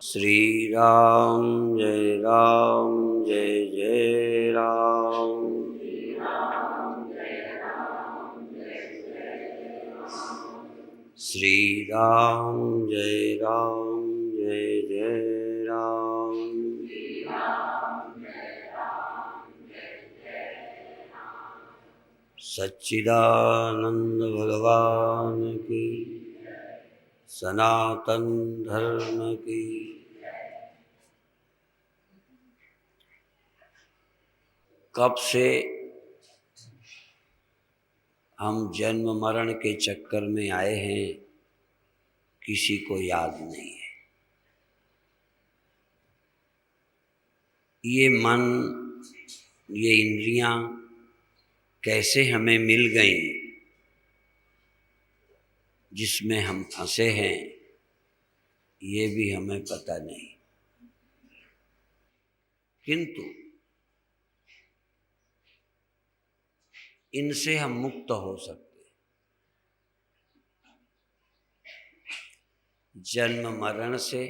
श्री राम जय जय राम। श्री राम जय जय राम। सच्चिदानंद भगवान की, सनातन धर्म की। कब से हम जन्म मरण के चक्कर में आए हैं, किसी को याद नहीं है। ये मन, ये इंद्रियां कैसे हमें मिल गईं, जिसमें हम फंसे हैं, ये भी हमें पता नहीं। किंतु इनसे हम मुक्त हो सकते हैं। जन्म मरण से,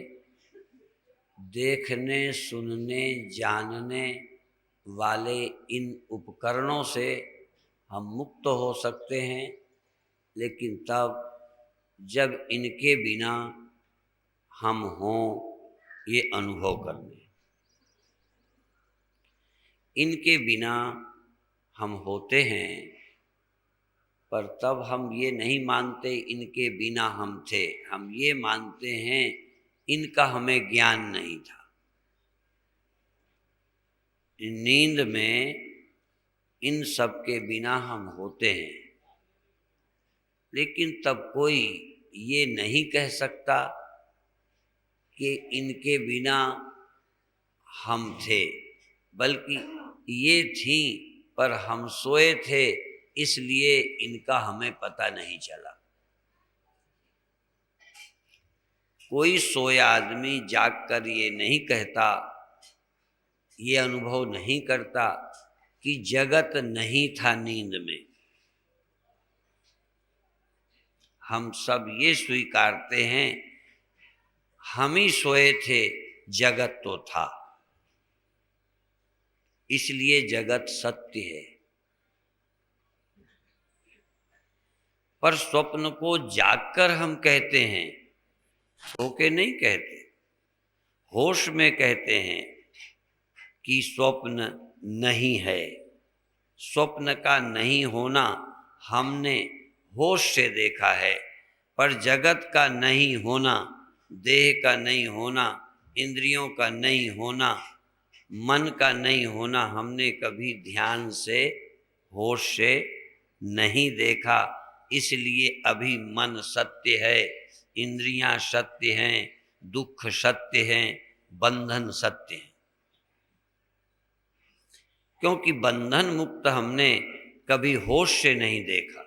देखने सुनने जानने वाले इन उपकरणों से हम मुक्त हो सकते हैं, लेकिन तब जब इनके बिना हम हों, ये अनुभव करने। इनके बिना हम होते हैं, पर तब हम ये नहीं मानते इनके बिना हम थे। हम ये मानते हैं इनका हमें ज्ञान नहीं था। नींद में इन सब के बिना हम होते हैं, लेकिन तब कोई ये नहीं कह सकता कि इनके बिना हम थे, बल्कि ये थी पर हम सोए थे, इसलिए इनका हमें पता नहीं चला। कोई सोया आदमी जागकर ये नहीं कहता, ये अनुभव नहीं करता कि जगत नहीं था नींद में। हम सब ये स्वीकारते हैं हम ही सोए थे, जगत तो था, इसलिए जगत सत्य है। पर स्वप्न को जागकर हम कहते हैं, सो के नहीं कहते। होश में कहते हैं कि स्वप्न नहीं है। स्वप्न का नहीं होना हमने होश से देखा है, पर जगत का नहीं होना, देह का नहीं होना, इंद्रियों का नहीं होना, मन का नहीं होना हमने कभी ध्यान से, होश से नहीं देखा। इसलिए अभी मन सत्य है, इंद्रियां सत्य हैं, दुख सत्य हैं, बंधन सत्य है। क्योंकि बंधन मुक्त हमने कभी होश से नहीं देखा।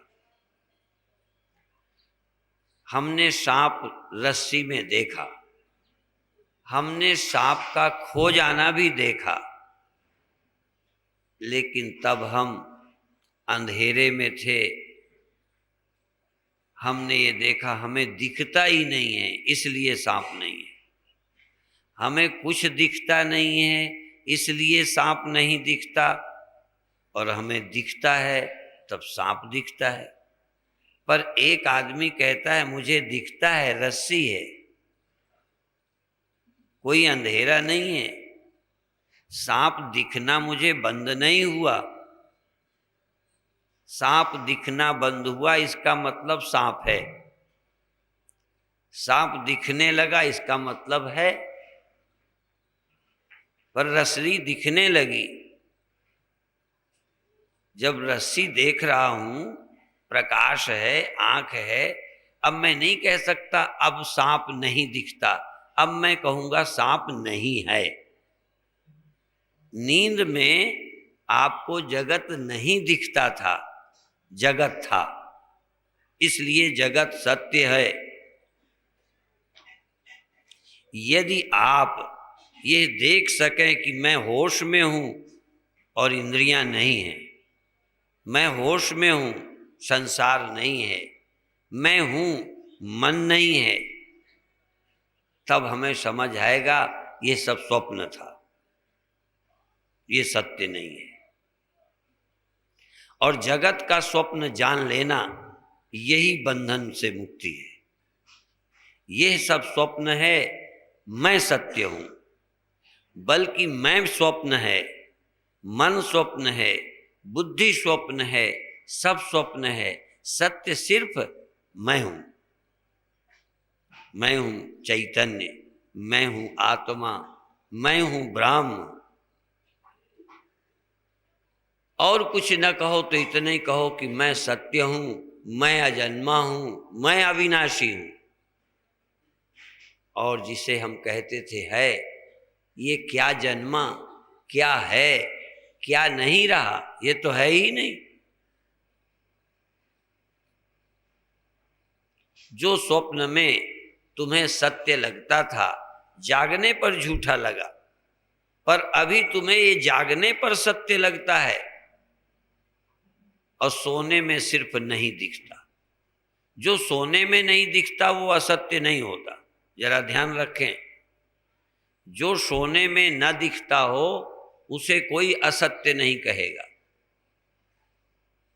हमने सांप रस्सी में देखा, हमने सांप का खो जाना भी देखा, लेकिन तब हम अंधेरे में थे। हमने ये देखा हमें दिखता ही नहीं है, इसलिए सांप नहीं है। हमें कुछ दिखता नहीं है, इसलिए सांप नहीं दिखता, और हमें दिखता है तब सांप दिखता है। पर एक आदमी कहता है मुझे दिखता है, रस्सी है, कोई अंधेरा नहीं है। सांप दिखना मुझे बंद नहीं हुआ। सांप दिखना बंद हुआ इसका मतलब सांप है। सांप दिखने लगा इसका मतलब है, पर रस्सी दिखने लगी। जब रस्सी देख रहा हूं, प्रकाश है, आंख है, अब मैं नहीं कह सकता अब सांप नहीं दिखता। अब मैं कहूंगा सांप नहीं है। नींद में आपको जगत नहीं दिखता था, जगत था, इसलिए जगत सत्य है। यदि आप ये देख सकें कि मैं होश में हूं और इंद्रियां नहीं हैं, मैं होश में हूं, संसार नहीं है, मैं हूं, मन नहीं है, तब हमें समझ आएगा ये सब स्वप्न था, ये सत्य नहीं है। और जगत का स्वप्न जान लेना यही बंधन से मुक्ति है। यह सब स्वप्न है, मैं सत्य हूं, बल्कि मैं स्वप्न है, मन स्वप्न है, बुद्धि स्वप्न है, सब स्वप्न है, सत्य सिर्फ मैं हूं। मैं हूं चैतन्य, मैं हूं आत्मा, मैं हूं ब्रह्म। और कुछ न कहो तो इतना ही कहो कि मैं सत्य हूं, मैं अजन्मा हूं, मैं अविनाशी हूं। और जिसे हम कहते थे है, ये क्या जन्मा, क्या है, क्या नहीं रहा, ये तो है ही नहीं। जो स्वप्न में तुम्हें सत्य लगता था, जागने पर झूठा लगा, पर अभी तुम्हें ये जागने पर सत्य लगता है और सोने में सिर्फ नहीं दिखता। जो सोने में नहीं दिखता वो असत्य नहीं होता, जरा ध्यान रखें। जो सोने में न दिखता हो उसे कोई असत्य नहीं कहेगा।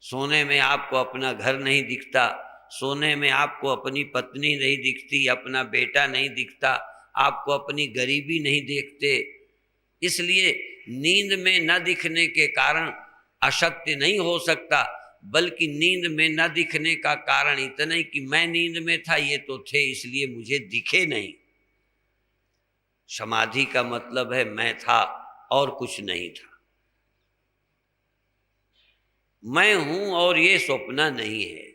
सोने में आपको अपना घर नहीं दिखता, सोने में आपको अपनी पत्नी नहीं दिखती, अपना बेटा नहीं दिखता, आपको अपनी गरीबी नहीं देखते, इसलिए नींद में न दिखने के कारण असत्य नहीं हो सकता। बल्कि नींद में न दिखने का कारण इतना ही कि मैं नींद में था, ये तो थे इसलिए मुझे दिखे नहीं। समाधि का मतलब है मैं था और कुछ नहीं था, मैं हूं और ये स्वप्न नहीं है।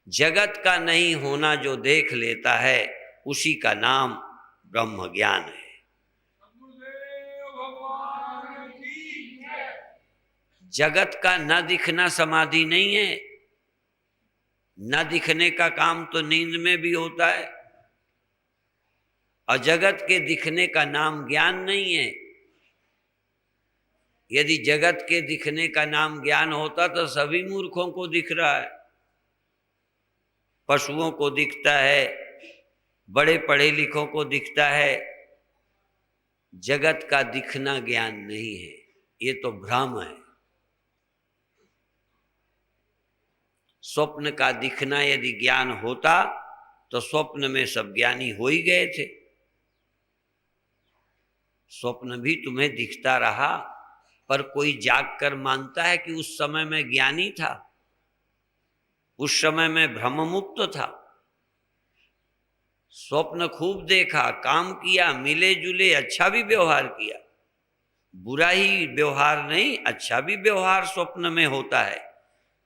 जगत का नहीं होना जो देख लेता है, उसी का नाम ब्रह्म ज्ञान है। जगत का न दिखना समाधि नहीं है। न दिखने का काम तो नींद में भी होता है, और जगत के दिखने का नाम ज्ञान नहीं है। यदि जगत के दिखने का नाम ज्ञान होता तो सभी मूर्खों को दिख रहा है। पशुओं को दिखता है, बड़े पढ़े लिखों को दिखता है। जगत का दिखना ज्ञान नहीं है, ये तो भ्रम है। स्वप्न का दिखना यदि ज्ञान होता तो स्वप्न में सब ज्ञानी हो ही गए थे। स्वप्न भी तुम्हें दिखता रहा, पर कोई जाग कर मानता है कि उस समय में ज्ञानी था, उस समय में भ्रम मुक्त था। स्वप्न खूब देखा, काम किया, मिले जुले, अच्छा भी व्यवहार किया। बुरा ही व्यवहार नहीं, अच्छा भी व्यवहार स्वप्न में होता है,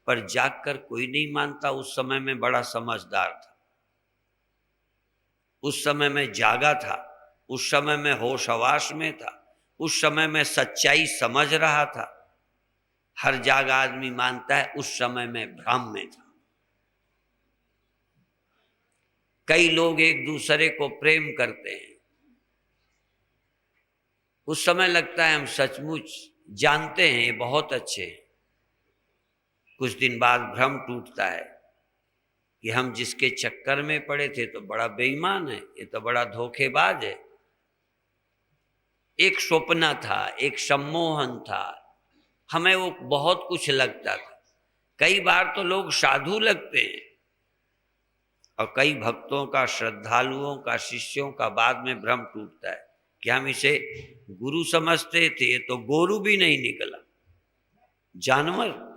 पर जागकर कोई नहीं मानता उस समय में बड़ा समझदार था, उस समय में जागा था, उस समय में होश हवास में था, उस समय में सच्चाई समझ रहा था। हर जागा आदमी मानता है उस समय में भ्रम में था। कई लोग एक दूसरे को प्रेम करते हैं, उस समय लगता है हम सचमुच जानते हैं ये बहुत अच्छे हैं। कुछ दिन बाद भ्रम टूटता है कि हम जिसके चक्कर में पड़े थे तो बड़ा बेईमान है, ये तो बड़ा धोखेबाज है। एक स्वप्न था, एक सम्मोहन था, हमें वो बहुत कुछ लगता था। कई बार तो लोग साधु लगते हैं, और कई भक्तों का, श्रद्धालुओं का, शिष्यों का बाद में भ्रम टूटता है कि हम इसे गुरु समझते थे, ये तो गोरू भी नहीं निकला, जानवर।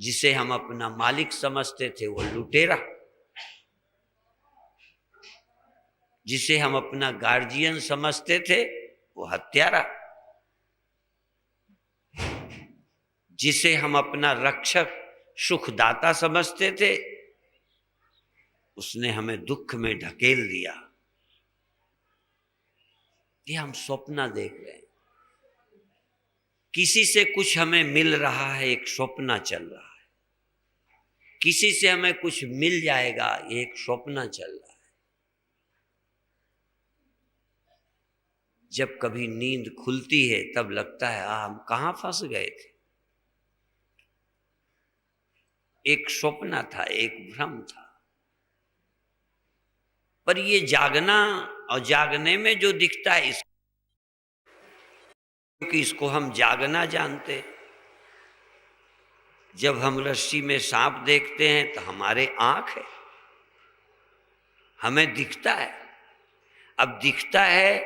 जिसे हम अपना मालिक समझते थे वो लुटेरा, जिसे हम अपना गार्जियन समझते थे वो हत्यारा, जिसे हम अपना रक्षक सुखदाता समझते थे उसने हमें दुख में ढकेल दिया। ये हम स्वप्न देख रहे हैं। किसी से कुछ हमें मिल रहा है, एक स्वप्न चल रहा है। किसी से हमें कुछ मिल जाएगा, ये एक स्वप्न चल रहा है। जब कभी नींद खुलती है तब लगता है हम कहां फंस गए थे। एक स्वप्न था, एक भ्रम था। पर ये जागना और जागने में जो दिखता है क्योंकि इसको हम जागना जानते हैं। जब हम रस्सी में सांप देखते हैं तो हमारे आंख है, हमें दिखता है। अब दिखता है,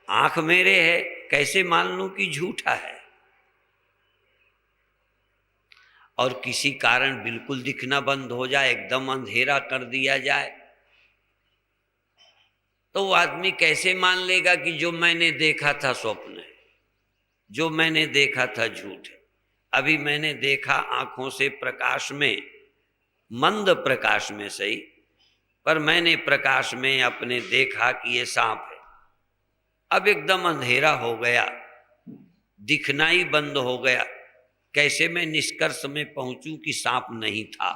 आंख मेरे है, कैसे मान लूं कि झूठा है? और किसी कारण बिल्कुल दिखना बंद हो जाए, एकदम अंधेरा कर दिया जाए, तो वो आदमी कैसे मान लेगा कि जो मैंने देखा था स्वप्न है, जो मैंने देखा था झूठ है? अभी मैंने देखा आंखों से प्रकाश में, मंद प्रकाश में सही, पर मैंने प्रकाश में अपने देखा कि ये सांप है। अब एकदम अंधेरा हो गया, दिखना ही बंद हो गया, कैसे मैं निष्कर्ष में पहुंचूं कि सांप नहीं था?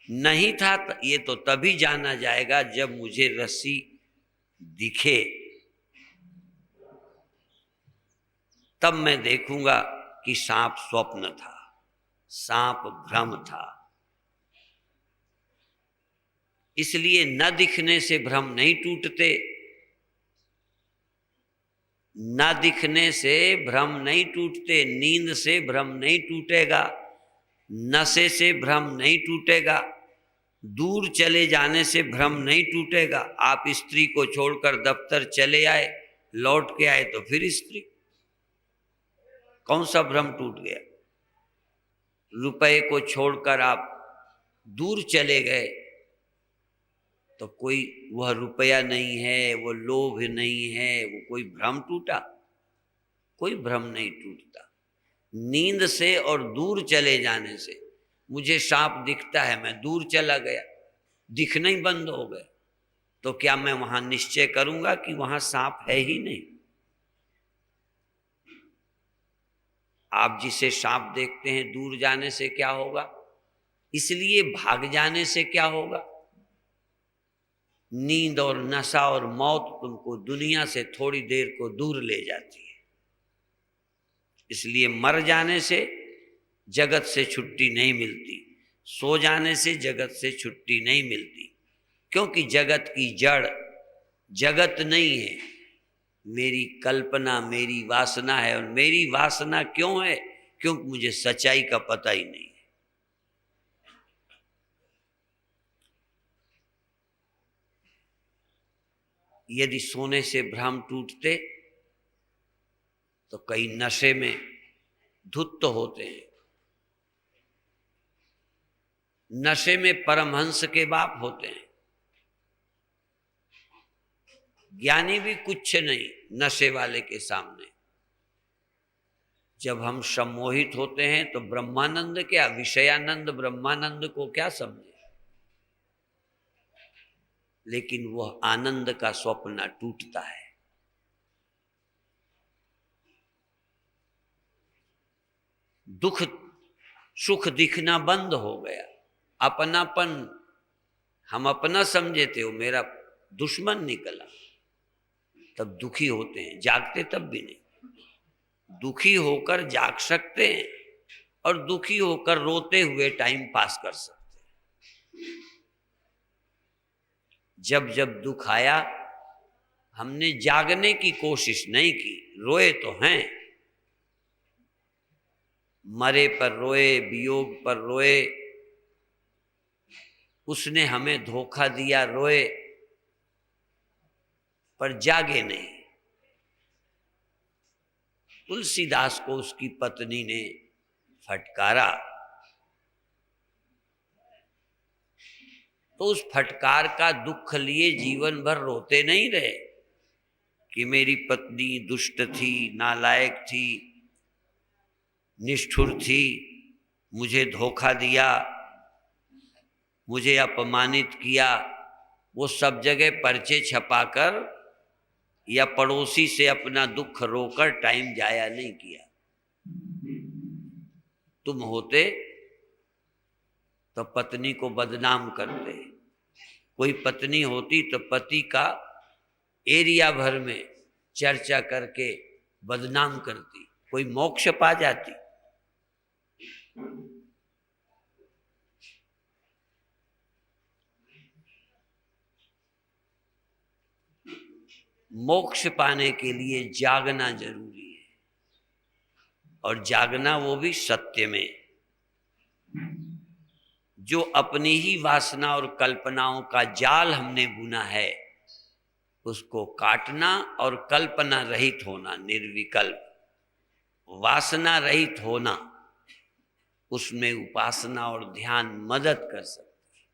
नहीं था ये तो तभी जाना जाएगा जब मुझे रस्सी दिखे, तब मैं देखूंगा कि सांप स्वप्न था, सांप भ्रम था। इसलिए न दिखने से भ्रम नहीं टूटते, न दिखने से भ्रम नहीं टूटते, नींद से भ्रम नहीं टूटेगा, नशे से भ्रम नहीं टूटेगा, दूर चले जाने से भ्रम नहीं टूटेगा। आप स्त्री को छोड़कर दफ्तर चले आए, लौट के आए तो फिर स्त्री, कौन सा भ्रम टूट गया? रुपए को छोड़कर आप दूर चले गए तो कोई वह रुपया नहीं है, वो लोभ नहीं है, वो कोई भ्रम टूटा? कोई भ्रम नहीं टूटता। नींद से और दूर चले जाने से, मुझे सांप दिखता है, मैं दूर चला गया, दिखना ही बंद हो गया, तो क्या मैं वहां निश्चय करूंगा कि वहां सांप है ही नहीं? आप जिसे सांप देखते हैं, दूर जाने से क्या होगा? इसलिए भाग जाने से क्या होगा? नींद और नशा और मौत तुमको दुनिया से थोड़ी देर को दूर ले जाती है। इसलिए मर जाने से जगत से छुट्टी नहीं मिलती, सो जाने से जगत से छुट्टी नहीं मिलती, क्योंकि जगत की जड़ जगत नहीं है, मेरी कल्पना, मेरी वासना है। और मेरी वासना क्यों है? क्योंकि मुझे सच्चाई का पता ही नहीं है। यदि सोने से भ्रम टूटते तो कई नशे में धुत होते हैं। नशे में परमहंस के बाप होते हैं, ज्ञानी भी कुछ नहीं नशे वाले के सामने। जब हम सम्मोहित होते हैं तो ब्रह्मानंद क्या, विषयानंद ब्रह्मानंद को क्या समझे? लेकिन वह आनंद का स्वप्न टूटता है। दुख सुख दिखना बंद हो गया, अपनापन हम अपना समझे थे, वो मेरा दुश्मन निकला, तब दुखी होते हैं। जागते तब भी नहीं। दुखी होकर जाग सकते हैं और दुखी होकर रोते हुए टाइम पास कर सकते हैं। जब जब दुख आया, हमने जागने की कोशिश नहीं की, रोए तो हैं, मरे पर रोए, वियोग पर रोए, उसने हमें धोखा दिया रोए, पर जागे नहीं। तुलसीदास को उसकी पत्नी ने फटकारा, तो उस फटकार का दुख लिए जीवन भर रोते नहीं रहे कि मेरी पत्नी दुष्ट थी, नालायक थी, निष्ठुर थी, मुझे धोखा दिया, मुझे अपमानित किया। वो सब जगह पर्चे छपाकर या पड़ोसी से अपना दुख रोकर टाइम जाया नहीं किया। तुम होते तो पत्नी को बदनाम करते, कोई पत्नी होती तो पति का एरिया भर में चर्चा करके बदनाम करती, कोई मोक्ष पा जाती। मोक्ष पाने के लिए जागना जरूरी है, और जागना वो भी सत्य में। जो अपनी ही वासना और कल्पनाओं का जाल हमने बुना है, उसको काटना और कल्पना रहित होना, निर्विकल्प वासना रहित होना, उसमें उपासना और ध्यान मदद कर सकते।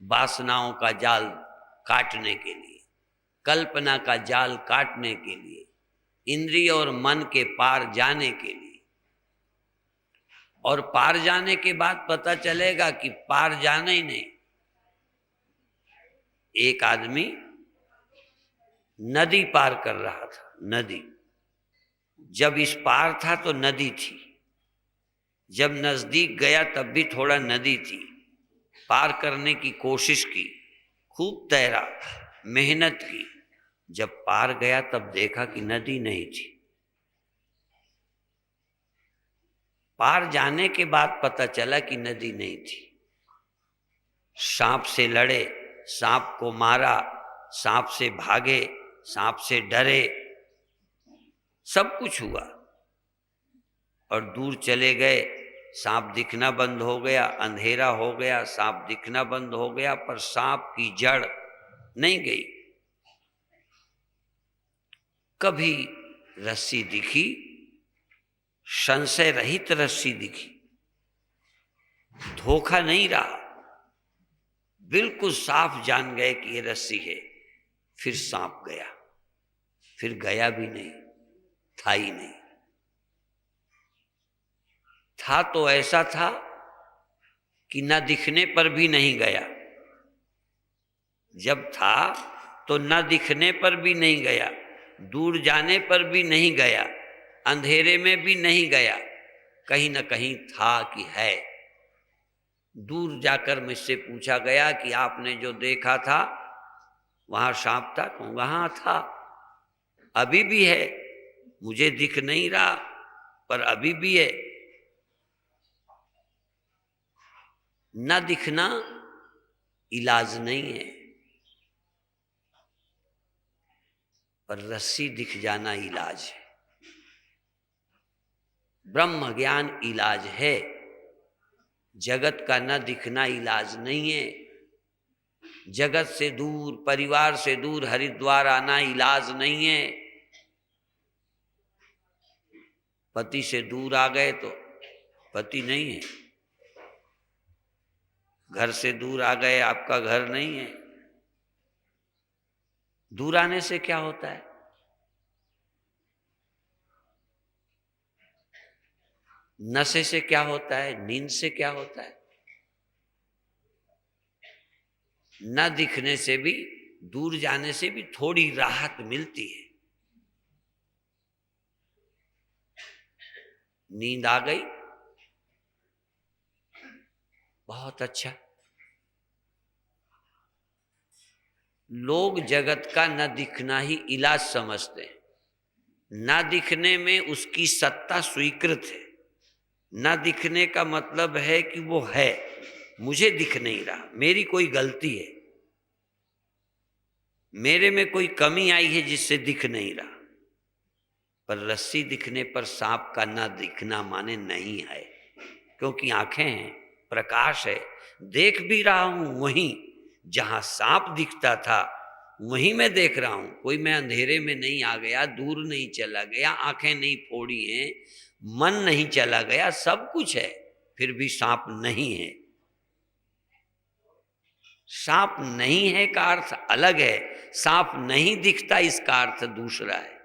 वासनाओं का जाल काटने के लिए, कल्पना का जाल काटने के लिए, इंद्रिय और मन के पार जाने के लिए। और पार जाने के बाद पता चलेगा कि पार जाना ही नहीं। एक आदमी नदी पार कर रहा था, नदी। जब इस पार था तो नदी थी, जब नजदीक गया तब भी थोड़ा नदी थी। पार करने की कोशिश की, खूब तैरा, मेहनत की। जब पार गया तब देखा कि नदी नहीं थी। पार जाने के बाद पता चला कि नदी नहीं थी। सांप से लड़े, सांप को मारा, सांप से भागे, सांप से डरे, सब कुछ हुआ। और दूर चले गए, सांप दिखना बंद हो गया, अंधेरा हो गया, सांप दिखना बंद हो गया, पर सांप की जड़ नहीं गई। कभी रस्सी दिखी, संशय रहित रस्सी दिखी, धोखा नहीं रहा, बिल्कुल साफ जान गए कि ये रस्सी है। फिर सांप गया, फिर गया भी नहीं, था ही नहीं। था तो ऐसा था कि न दिखने पर भी नहीं गया। जब था तो न दिखने पर भी नहीं गया, दूर जाने पर भी नहीं गया, अंधेरे में भी नहीं गया, कहीं न कहीं था कि है। दूर जाकर मुझसे पूछा गया कि आपने जो देखा था वहां सांप था? कहूँगा हाँ था, अभी भी है, मुझे दिख नहीं रहा पर अभी भी है। न दिखना इलाज नहीं है, पर रस्सी दिख जाना इलाज है। ब्रह्म ज्ञान इलाज है, जगत का न दिखना इलाज नहीं है। जगत से दूर, परिवार से दूर हरिद्वार आना इलाज नहीं है। पति से दूर आ गए तो पति नहीं है, घर से दूर आ गए आपका घर नहीं है। दूर आने से क्या होता है? नशे से क्या होता है? नींद से क्या होता है? न दिखने से भी, दूर जाने से भी थोड़ी राहत मिलती है। नींद आ गई, बहुत अच्छा। लोग जगत का न दिखना ही इलाज समझते हैं। न दिखने में उसकी सत्ता स्वीकृत है। न दिखने का मतलब है कि वो है, मुझे दिख नहीं रहा, मेरी कोई गलती है, मेरे में कोई कमी आई है जिससे दिख नहीं रहा। पर रस्सी दिखने पर सांप का न दिखना माने नहीं है, क्योंकि आंखें हैं, प्रकाश है, देख भी रहा हूं। वहीं जहां सांप दिखता था वहीं मैं देख रहा हूं। कोई मैं अंधेरे में नहीं आ गया, दूर नहीं चला गया, आंखें नहीं फोड़ी हैं, मन नहीं चला गया, सब कुछ है, फिर भी सांप नहीं है। सांप नहीं है का अर्थ अलग है, सांप नहीं दिखता इसका अर्थ दूसरा है।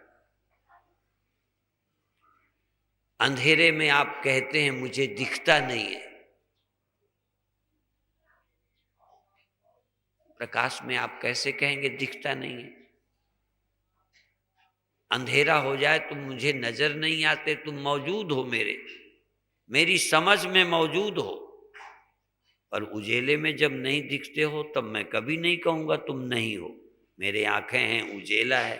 अंधेरे में आप कहते हैं मुझे दिखता नहीं है, प्रकाश में आप कैसे कहेंगे दिखता नहीं है? अंधेरा हो जाए तुम मुझे नजर नहीं आते, तुम मौजूद हो, मेरी समझ में मौजूद हो, पर उजेले में जब नहीं दिखते हो तब मैं कभी नहीं कहूंगा तुम नहीं हो। मेरे आंखें हैं, उजेला है,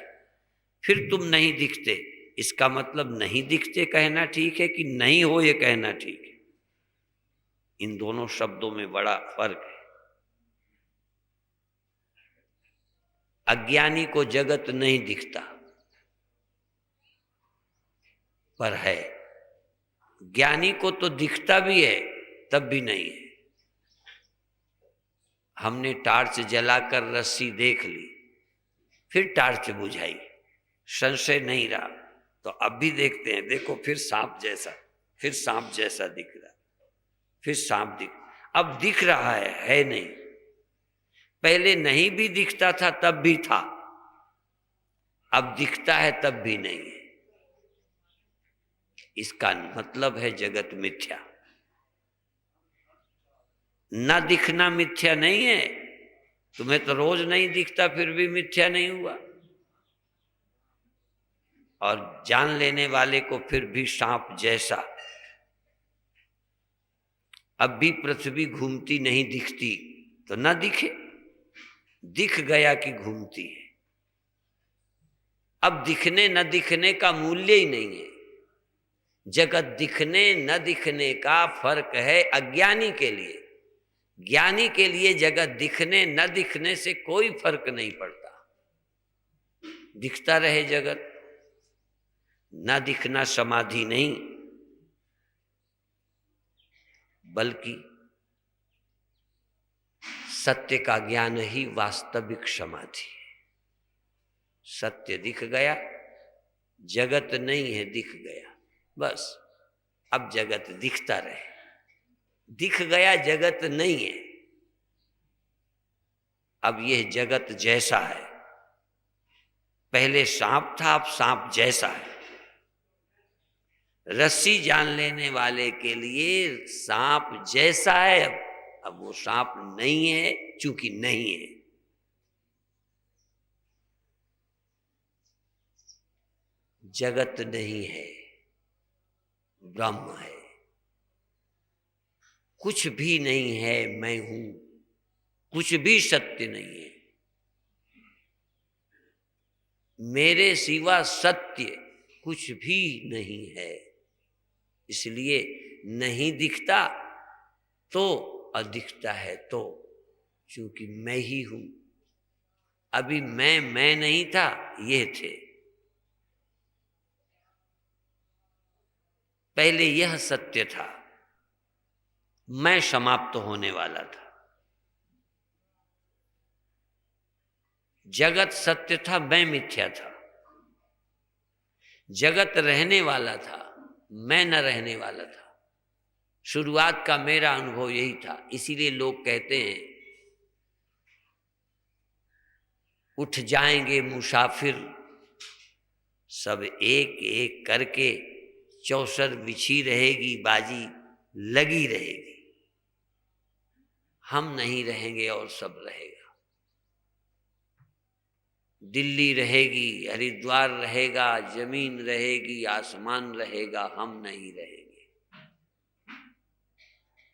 फिर तुम नहीं दिखते, इसका मतलब नहीं दिखते कहना ठीक है कि नहीं हो ये कहना ठीक है? इन दोनों शब्दों में बड़ा फर्क है। अज्ञानी को जगत नहीं दिखता, पर है। ज्ञानी को तो दिखता भी है, तब भी नहीं है। हमने टार्च जलाकर रस्सी देख ली, फिर टार्च बुझाई, संशय नहीं रहा, तो अब भी देखते हैं, देखो फिर सांप जैसा, फिर सांप जैसा दिख रहा, फिर सांप अब दिख रहा है नहीं। पहले नहीं भी दिखता था तब भी था, अब दिखता है तब भी नहीं है। इसका मतलब है जगत मिथ्या। ना दिखना मिथ्या नहीं है। तुम्हें तो रोज नहीं दिखता, फिर भी मिथ्या नहीं हुआ। और जान लेने वाले को फिर भी सांप जैसा। अब भी पृथ्वी घूमती नहीं दिखती तो ना दिखे, दिख गया कि घूमती है। अब दिखने न दिखने का मूल्य ही नहीं है। जगत दिखने न दिखने का फर्क है अज्ञानी के लिए। ज्ञानी के लिए जगत दिखने न दिखने से कोई फर्क नहीं पड़ता। दिखता रहे जगत, न दिखना समाधि नहीं, बल्कि सत्य का ज्ञान ही वास्तविक समाधि है। सत्य दिख गया, जगत नहीं है, दिख गया, बस। अब जगत दिखता रहे। दिख गया जगत नहीं है, अब यह जगत जैसा है। पहले सांप था, अब सांप जैसा है। रस्सी जान लेने वाले के लिए सांप जैसा है, अब वो सांप नहीं है, चूंकि नहीं है। जगत नहीं है, ब्रह्म है। कुछ भी नहीं है, मैं हूं। कुछ भी सत्य नहीं है। मेरे सिवा सत्य कुछ भी नहीं है। इसलिए नहीं दिखता तो, अदिखता है तो, क्योंकि मैं ही हूं। अभी मैं नहीं था, ये थे। पहले यह सत्य था, मैं समाप्त होने वाला था। जगत सत्य था, मैं मिथ्या था। जगत रहने वाला था, मैं न रहने वाला था। शुरुआत का मेरा अनुभव यही था। इसीलिए लोग कहते हैं उठ जाएंगे मुसाफिर सब एक एक करके, चौसर बिछी रहेगी, बाजी लगी रहेगी। हम नहीं रहेंगे और सब रहेगा। दिल्ली रहेगी, हरिद्वार रहेगा, जमीन रहेगी, आसमान रहेगा, हम नहीं रहेंगे।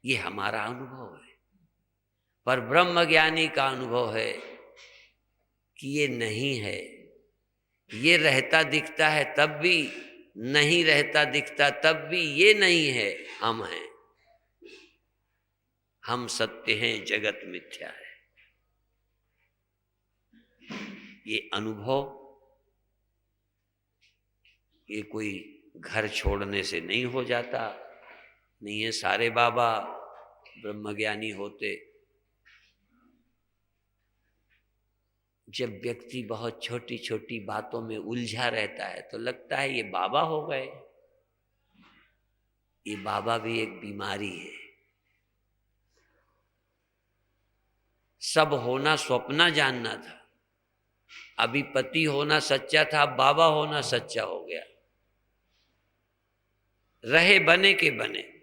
ये हमारा अनुभव है। पर ब्रह्मज्ञानी का अनुभव है कि ये नहीं है। ये रहता दिखता है तब भी, नहीं रहता दिखता तब भी, ये नहीं है, हम हैं। हम सत्य हैं, जगत मिथ्या है। ये अनुभव, ये कोई घर छोड़ने से नहीं हो जाता। नहीं है सारे बाबा ब्रह्मज्ञानी होते। जब व्यक्ति बहुत छोटी छोटी बातों में उलझा रहता है तो लगता है ये बाबा हो गए। ये बाबा भी एक बीमारी है। सब होना स्वप्न जानना था, अभी पति होना सच्चा था, अब बाबा होना सच्चा हो गया। रहे बने के बने,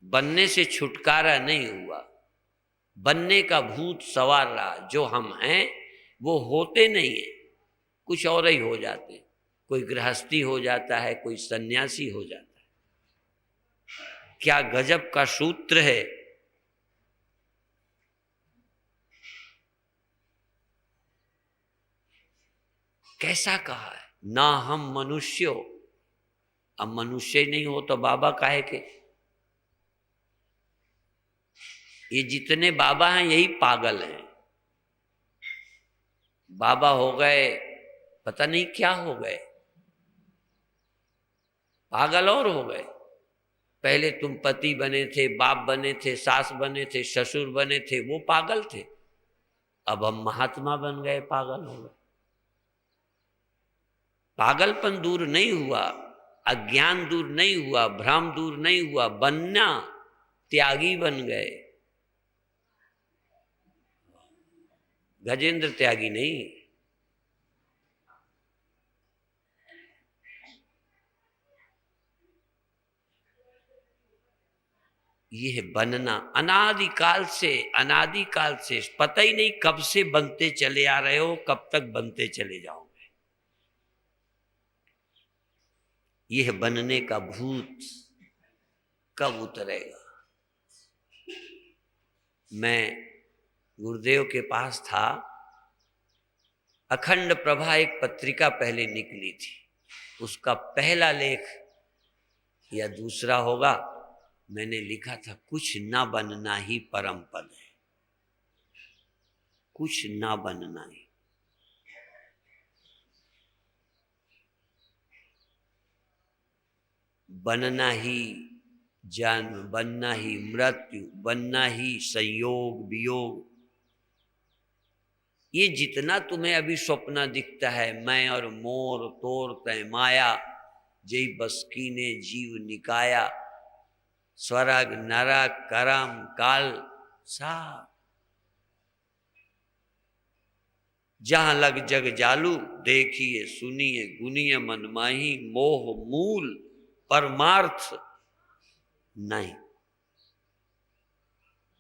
बनने से छुटकारा नहीं हुआ। बनने का भूत सवार रहा। जो हम हैं वो होते नहीं है, कुछ और ही हो जाते हैं। कोई गृहस्थी हो जाता है, कोई सन्यासी हो जाता है। क्या गजब का सूत्र है। कैसा कहा है, ना हम मनुष्य। अब मनुष्य नहीं हो तो बाबा काहे के। ये जितने बाबा हैं यही पागल हैं। बाबा हो गए, पता नहीं क्या हो गए, पागल और हो गए। पहले तुम पति बने थे, बाप बने थे, सास बने थे, ससुर बने थे, वो पागल थे। अब हम महात्मा बन गए, पागल हो गए। पागलपन दूर नहीं हुआ, अज्ञान दूर नहीं हुआ, भ्रम दूर नहीं हुआ, बनना त्यागी बन गए। गजेंद्र त्यागी नहीं। ये है बनना। अनादिकाल से पता ही नहीं कब से बनते चले आ रहे हो, कब तक बनते चले जाओगे। ये है बनने का भूत, कब उतरेगा। मैं गुरुदेव के पास था, अखंड प्रभा एक पत्रिका पहले निकली थी, उसका पहला लेख या दूसरा होगा, मैंने लिखा था कुछ ना बनना ही परम पद है। कुछ ना बनना ही। बनना ही जन्म, बनना ही मृत्यु, बनना ही संयोग वियोग। ये जितना तुम्हें अभी स्वप्न दिखता है, मैं और मोर तोर तय माया, जय बसकी ने जीव निकाया, स्वर्ग नरक करम काल सा, जहां लग जग जालू, देखिए सुनिए गुनिए मन माही, मोह मूल परमार्थ नहीं।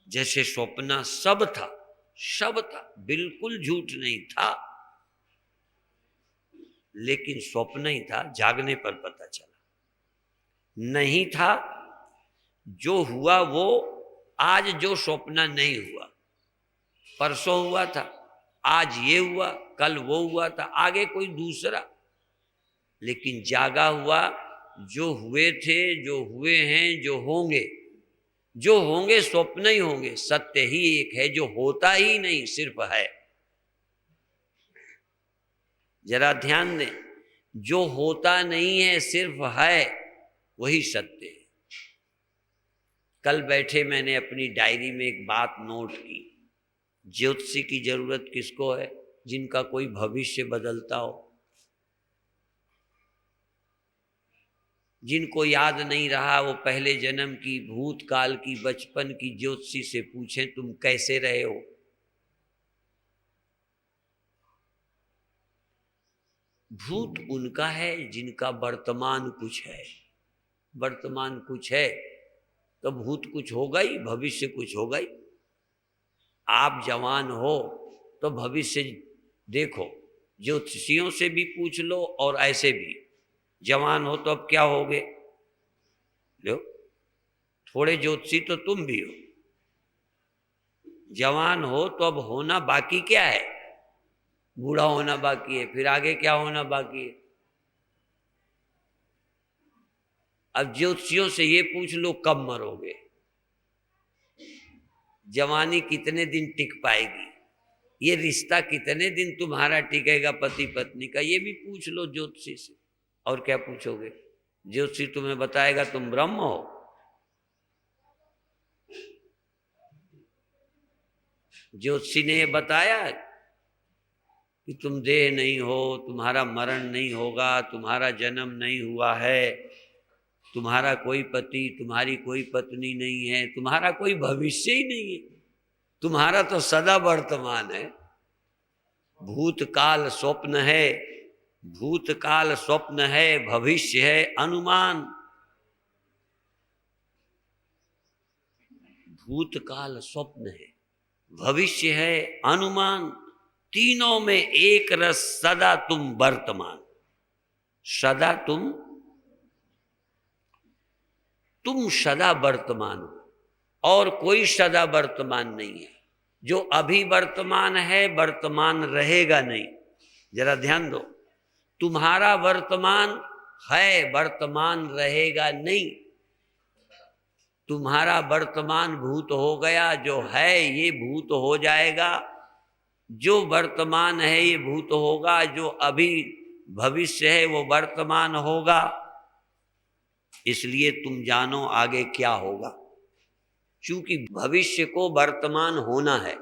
जैसे स्वप्न सब था, सब था, बिल्कुल झूठ नहीं था, लेकिन स्वप्न ही था, जागने पर पता चला। नहीं था, जो हुआ वो आज, जो स्वप्न नहीं हुआ, परसों हुआ था, आज ये हुआ, कल वो हुआ था, आगे कोई दूसरा, लेकिन जागा हुआ, जो हुए थे, जो हुए हैं, जो होंगे, जो होंगे स्वप्न ही होंगे। सत्य ही एक है, जो होता ही नहीं सिर्फ है। जरा ध्यान दें, जो होता नहीं है सिर्फ है, वही सत्य है। कल बैठे मैंने अपनी डायरी में एक बात नोट की, ज्योतिषी की जरूरत किसको है? जिनका कोई भविष्य बदलता हो, जिनको याद नहीं रहा वो पहले जन्म की, भूतकाल की, बचपन की, ज्योतिषी से पूछें तुम कैसे रहे हो। भूत उनका है जिनका वर्तमान कुछ है। वर्तमान कुछ है तो भूत कुछ होगा ही, भविष्य कुछ होगा ही। आप जवान हो तो भविष्य देखो, ज्योतिषियों से भी पूछ लो और ऐसे भी। जवान हो तो अब क्या होगे? लो, थोड़े ज्योतिषी तो तुम भी हो। जवान हो तो अब होना बाकी क्या है? बूढ़ा होना बाकी है, फिर आगे क्या होना बाकी है? अब ज्योतिषियों से ये पूछ लो कब मरोगे, जवानी कितने दिन टिक पाएगी, ये रिश्ता कितने दिन तुम्हारा टिकेगा पति पत्नी का, ये भी पूछ लो ज्योतिषी से। और क्या पूछोगे? ज्योतिषी तुम्हें बताएगा तुम ब्रह्म हो। ज्योतिषी ने ये बताया कि तुम देह नहीं हो, तुम्हारा मरण नहीं होगा, तुम्हारा जन्म नहीं हुआ है, तुम्हारा कोई पति, तुम्हारी कोई पत्नी नहीं है, तुम्हारा कोई भविष्य ही नहीं है, तुम्हारा तो सदा वर्तमान है। भूतकाल स्वप्न है, भूतकाल स्वप्न है, भविष्य है अनुमान। भूतकाल स्वप्न है, भविष्य है अनुमान, तीनों में एक रस, सदा तुम वर्तमान। सदा तुम सदा वर्तमान हो और कोई सदा वर्तमान नहीं है। जो अभी वर्तमान है वर्तमान रहेगा नहीं। जरा ध्यान दो, तुम्हारा वर्तमान है, वर्तमान रहेगा नहीं। तुम्हारा वर्तमान भूत हो गया, जो है ये भूत हो जाएगा। जो वर्तमान है ये भूत होगा, जो अभी भविष्य है वो वर्तमान होगा। इसलिए तुम जानो आगे क्या होगा, क्योंकि भविष्य को वर्तमान होना है।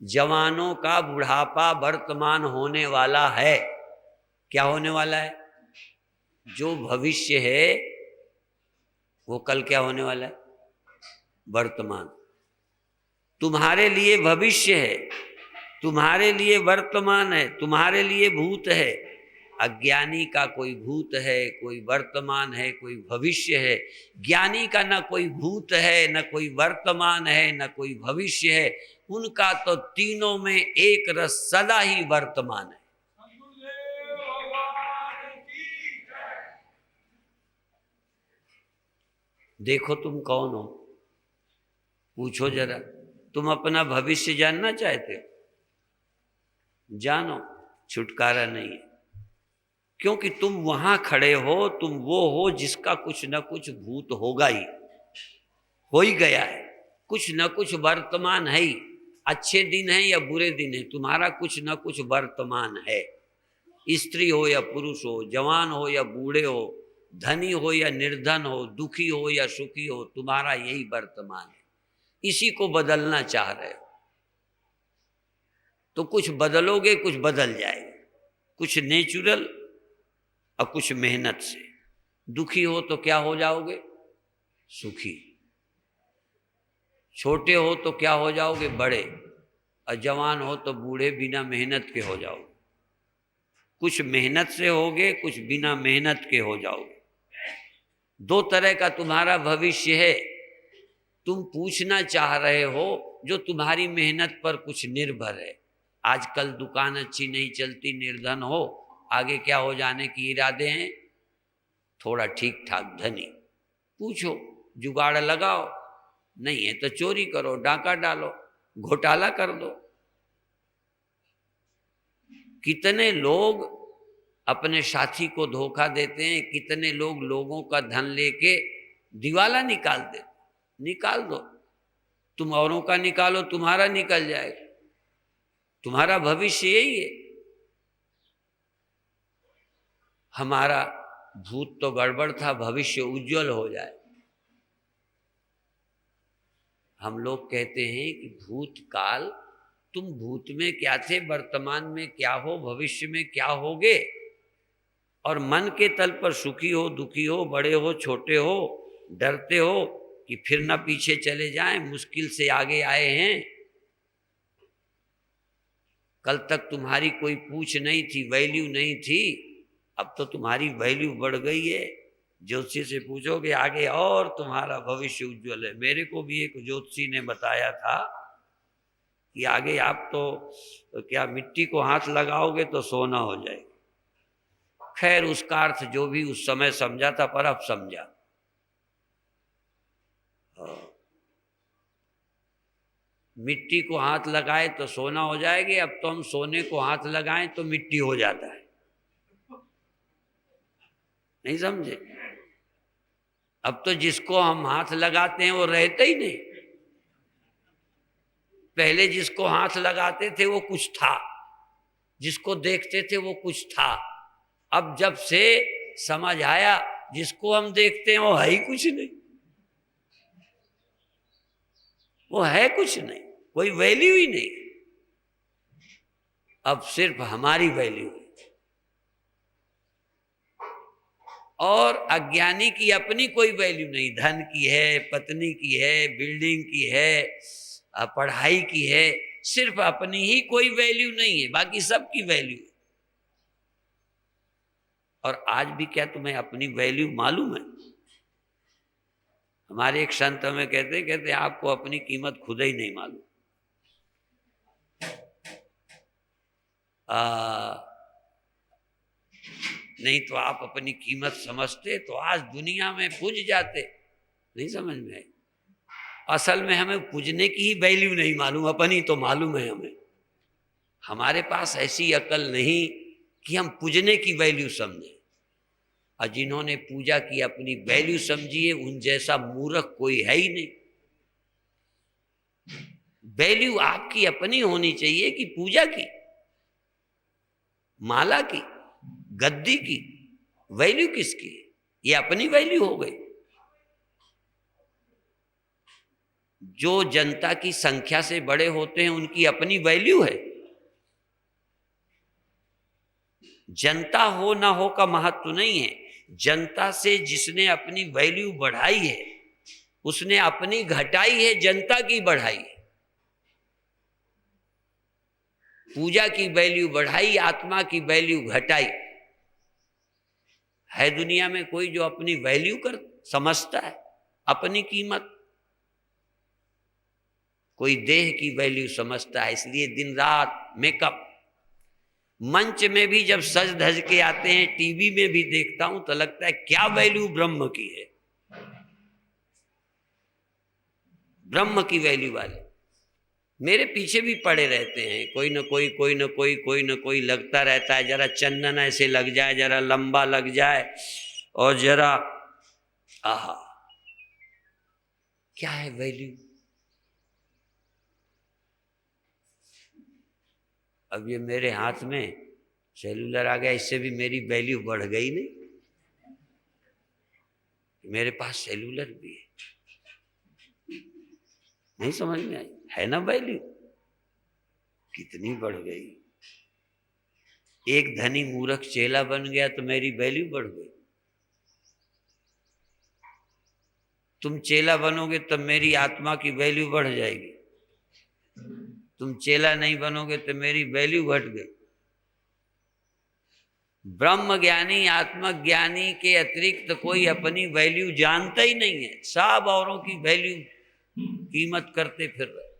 जवानों का बुढ़ापा वर्तमान होने वाला है। क्या होने वाला है? जो भविष्य है वो कल क्या होने वाला है? वर्तमान। तुम्हारे लिए भविष्य है, तुम्हारे लिए वर्तमान है, तुम्हारे लिए भूत है। अज्ञानी का कोई भूत है, कोई वर्तमान है, कोई भविष्य है। ज्ञानी का न कोई भूत है, न कोई वर्तमान है, न कोई भविष्य है। उनका तो तीनों में एक रस सदा ही वर्तमान है। देखो तुम कौन हो, पूछो जरा। तुम अपना भविष्य जानना चाहते हो? जानो, छुटकारा नहीं है। क्योंकि तुम वहां खड़े हो, तुम वो हो जिसका कुछ न कुछ भूत होगा ही, हो ही गया है। कुछ न कुछ वर्तमान है ही। अच्छे दिन है या बुरे दिन है, तुम्हारा कुछ न कुछ वर्तमान है। स्त्री हो या पुरुष हो, जवान हो या बूढ़े हो, धनी हो या निर्धन हो, दुखी हो या सुखी हो, तुम्हारा यही वर्तमान है। इसी को बदलना चाह रहे हो तो कुछ बदलोगे, कुछ बदल जाएगा। कुछ नेचुरल और कुछ मेहनत से। दुखी हो तो क्या हो जाओगे? सुखी। छोटे हो तो क्या हो जाओगे? बड़े। और जवान हो तो बूढ़े बिना मेहनत के हो जाओगे। कुछ मेहनत से होगे, कुछ बिना मेहनत के हो जाओगे। दो तरह का तुम्हारा भविष्य है। तुम पूछना चाह रहे हो जो तुम्हारी मेहनत पर कुछ निर्भर है। आजकल दुकान अच्छी नहीं चलती, निर्धन हो, आगे क्या हो जाने के इरादे हैं? थोड़ा ठीक ठाक धनी। पूछो, जुगाड़ लगाओ, नहीं है तो चोरी करो, डाका डालो, घोटाला कर दो। कितने लोग अपने साथी को धोखा देते हैं, कितने लोग लोगों का धन लेके दिवाला निकाल देते। निकाल दो, तुम औरों का निकालो, तुम्हारा निकल जाएगा। तुम्हारा भविष्य यही है। हमारा भूत तो गड़बड़ था, भविष्य उज्जवल हो जाए। हम लोग कहते हैं कि भूतकाल, तुम भूत में क्या थे, वर्तमान में क्या हो, भविष्य में क्या होगे। और मन के तल पर सुखी हो, दुखी हो, बड़े हो, छोटे हो, डरते हो कि फिर ना पीछे चले जाएं, मुश्किल से आगे आए हैं। कल तक तुम्हारी कोई पूछ नहीं थी, वैल्यू नहीं थी, अब तो तुम्हारी वैल्यू बढ़ गई है। ज्योतिषी से पूछोगे आगे और तुम्हारा भविष्य उज्जवल है। मेरे को भी एक ज्योतिषी ने बताया था कि आगे आप तो क्या मिट्टी को हाथ लगाओगे तो सोना हो जाएगा। खैर उसका अर्थ जो भी उस समय समझा था, पर अब समझा। मिट्टी को हाथ लगाए तो सोना हो जाएगी, अब तो हम सोने को हाथ लगाएं तो मिट्टी हो जाता है। नहीं समझे? अब तो जिसको हम हाथ लगाते हैं वो रहते ही नहीं। पहले जिसको हाथ लगाते थे वो कुछ था, जिसको देखते थे वो कुछ था। अब जब से समझ आया जिसको हम देखते हैं वो है ही कुछ नहीं, वो है कुछ नहीं, कोई वैल्यू ही नहीं। अब सिर्फ हमारी वैल्यू है। और अज्ञानी की अपनी कोई वैल्यू नहीं। धन की है, पत्नी की है, बिल्डिंग की है, पढ़ाई की है, सिर्फ अपनी ही कोई वैल्यू नहीं है, बाकी सबकी वैल्यू है। और आज भी क्या तुम्हें अपनी वैल्यू मालूम है? हमारे एक संत हमें कहते आपको अपनी कीमत खुद ही नहीं मालूम। नहीं तो आप अपनी कीमत समझते तो आज दुनिया में पूज जाते। नहीं समझ में आई? असल में हमें पूजने की ही वैल्यू नहीं मालूम, अपनी तो मालूम है हमें। हमारे पास ऐसी अकल नहीं कि हम पूजने की वैल्यू समझें। और जिन्होंने पूजा की अपनी वैल्यू समझी है, उन जैसा मूर्ख कोई है ही नहीं। वैल्यू आपकी अपनी होनी चाहिए कि पूजा की, माला की, गद्दी की, वैल्यू किसकी? ये अपनी वैल्यू हो गई। जो जनता की संख्या से बड़े होते हैं उनकी अपनी वैल्यू है। जनता हो ना हो का महत्व नहीं है, जनता से जिसने अपनी वैल्यू बढ़ाई है उसने अपनी घटाई है, जनता की बढ़ाई है। पूजा की वैल्यू बढ़ाई, आत्मा की वैल्यू घटाई। है दुनिया में कोई जो अपनी वैल्यू कर समझता है, अपनी कीमत? कोई देह की वैल्यू समझता है, इसलिए दिन रात मेकअप। मंच में भी जब सज धज के आते हैं, टीवी में भी देखता हूं तो लगता है क्या वैल्यू ब्रह्म की है, ब्रह्म की वैल्यू वाले। मेरे पीछे भी पड़े रहते हैं, कोई न कोई, कोई न कोई, कोई न कोई लगता रहता है। जरा चंदन ऐसे लग जाए, जरा लंबा लग जाए, और जरा आहा, क्या है वैल्यू? अब ये मेरे हाथ में सेलुलर आ गया, इससे भी मेरी वैल्यू बढ़ गई नहीं? मेरे पास सेलुलर भी है, नहीं समझ में आई? है ना वैल्यू? कितनी बढ़ गई। एक धनी मूर्ख चेला बन गया तो मेरी वैल्यू बढ़ गई। तुम चेला बनोगे तब मेरी आत्मा की वैल्यू बढ़ जाएगी, तुम चेला नहीं बनोगे तो मेरी वैल्यू घट गई। ब्रह्म ज्ञानी, आत्मज्ञानी के अतिरिक्त कोई अपनी वैल्यू जानता ही नहीं है, सब औरों की वैल्यू कीमत करते फिर रहे।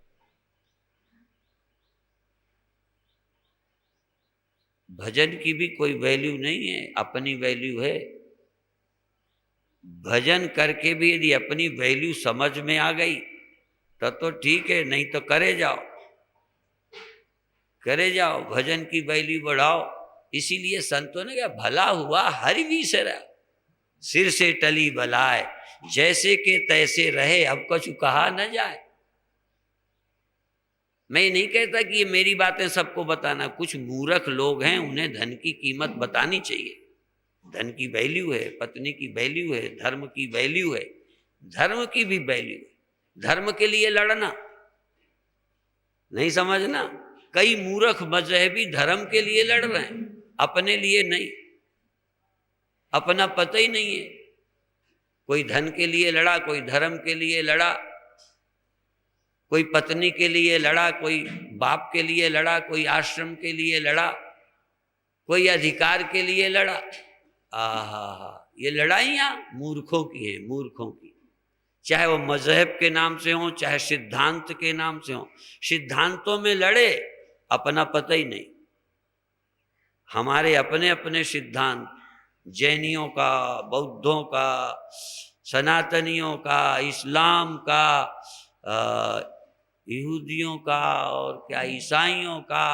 भजन की भी कोई वैल्यू नहीं है, अपनी वैल्यू है। भजन करके भी यदि अपनी वैल्यू समझ में आ गई तो ठीक है, नहीं तो करे जाओ, करे जाओ, भजन की वैल्यू बढ़ाओ। इसीलिए संतों ने कहा, भला हुआ हरि विसरा, सिर से टली बलाए, जैसे के तैसे रहे, अब कछु कहा न जाए। मैं नहीं कहता कि ये मेरी बातें सबको बताना, कुछ मूर्ख लोग हैं, उन्हें धन की कीमत बतानी चाहिए। धन की वैल्यू है, पत्नी की वैल्यू है, धर्म की वैल्यू है, धर्म की भी वैल्यू है। धर्म के लिए लड़ना नहीं, समझना। कई मूर्ख मजहबी धर्म के लिए लड़ रहे हैं, अपने लिए नहीं। अपना पता ही नहीं है। कोई धन के लिए लड़ा, कोई धर्म के लिए लड़ा, कोई पत्नी के लिए लड़ा, कोई बाप के लिए लड़ा, कोई आश्रम के लिए लड़ा, कोई अधिकार के लिए लड़ा। आहा, ये लड़ाइयाँ मूर्खों की हैं, मूर्खों की। चाहे वो मजहब के नाम से हो, चाहे सिद्धांत के नाम से हो। सिद्धांतों में लड़े, अपना पता ही नहीं। हमारे अपने अपने सिद्धांत, जैनियों का, बौद्धों का, सनातनियों का, इस्लाम का, यहूदियों का, और क्या ईसाइयों का।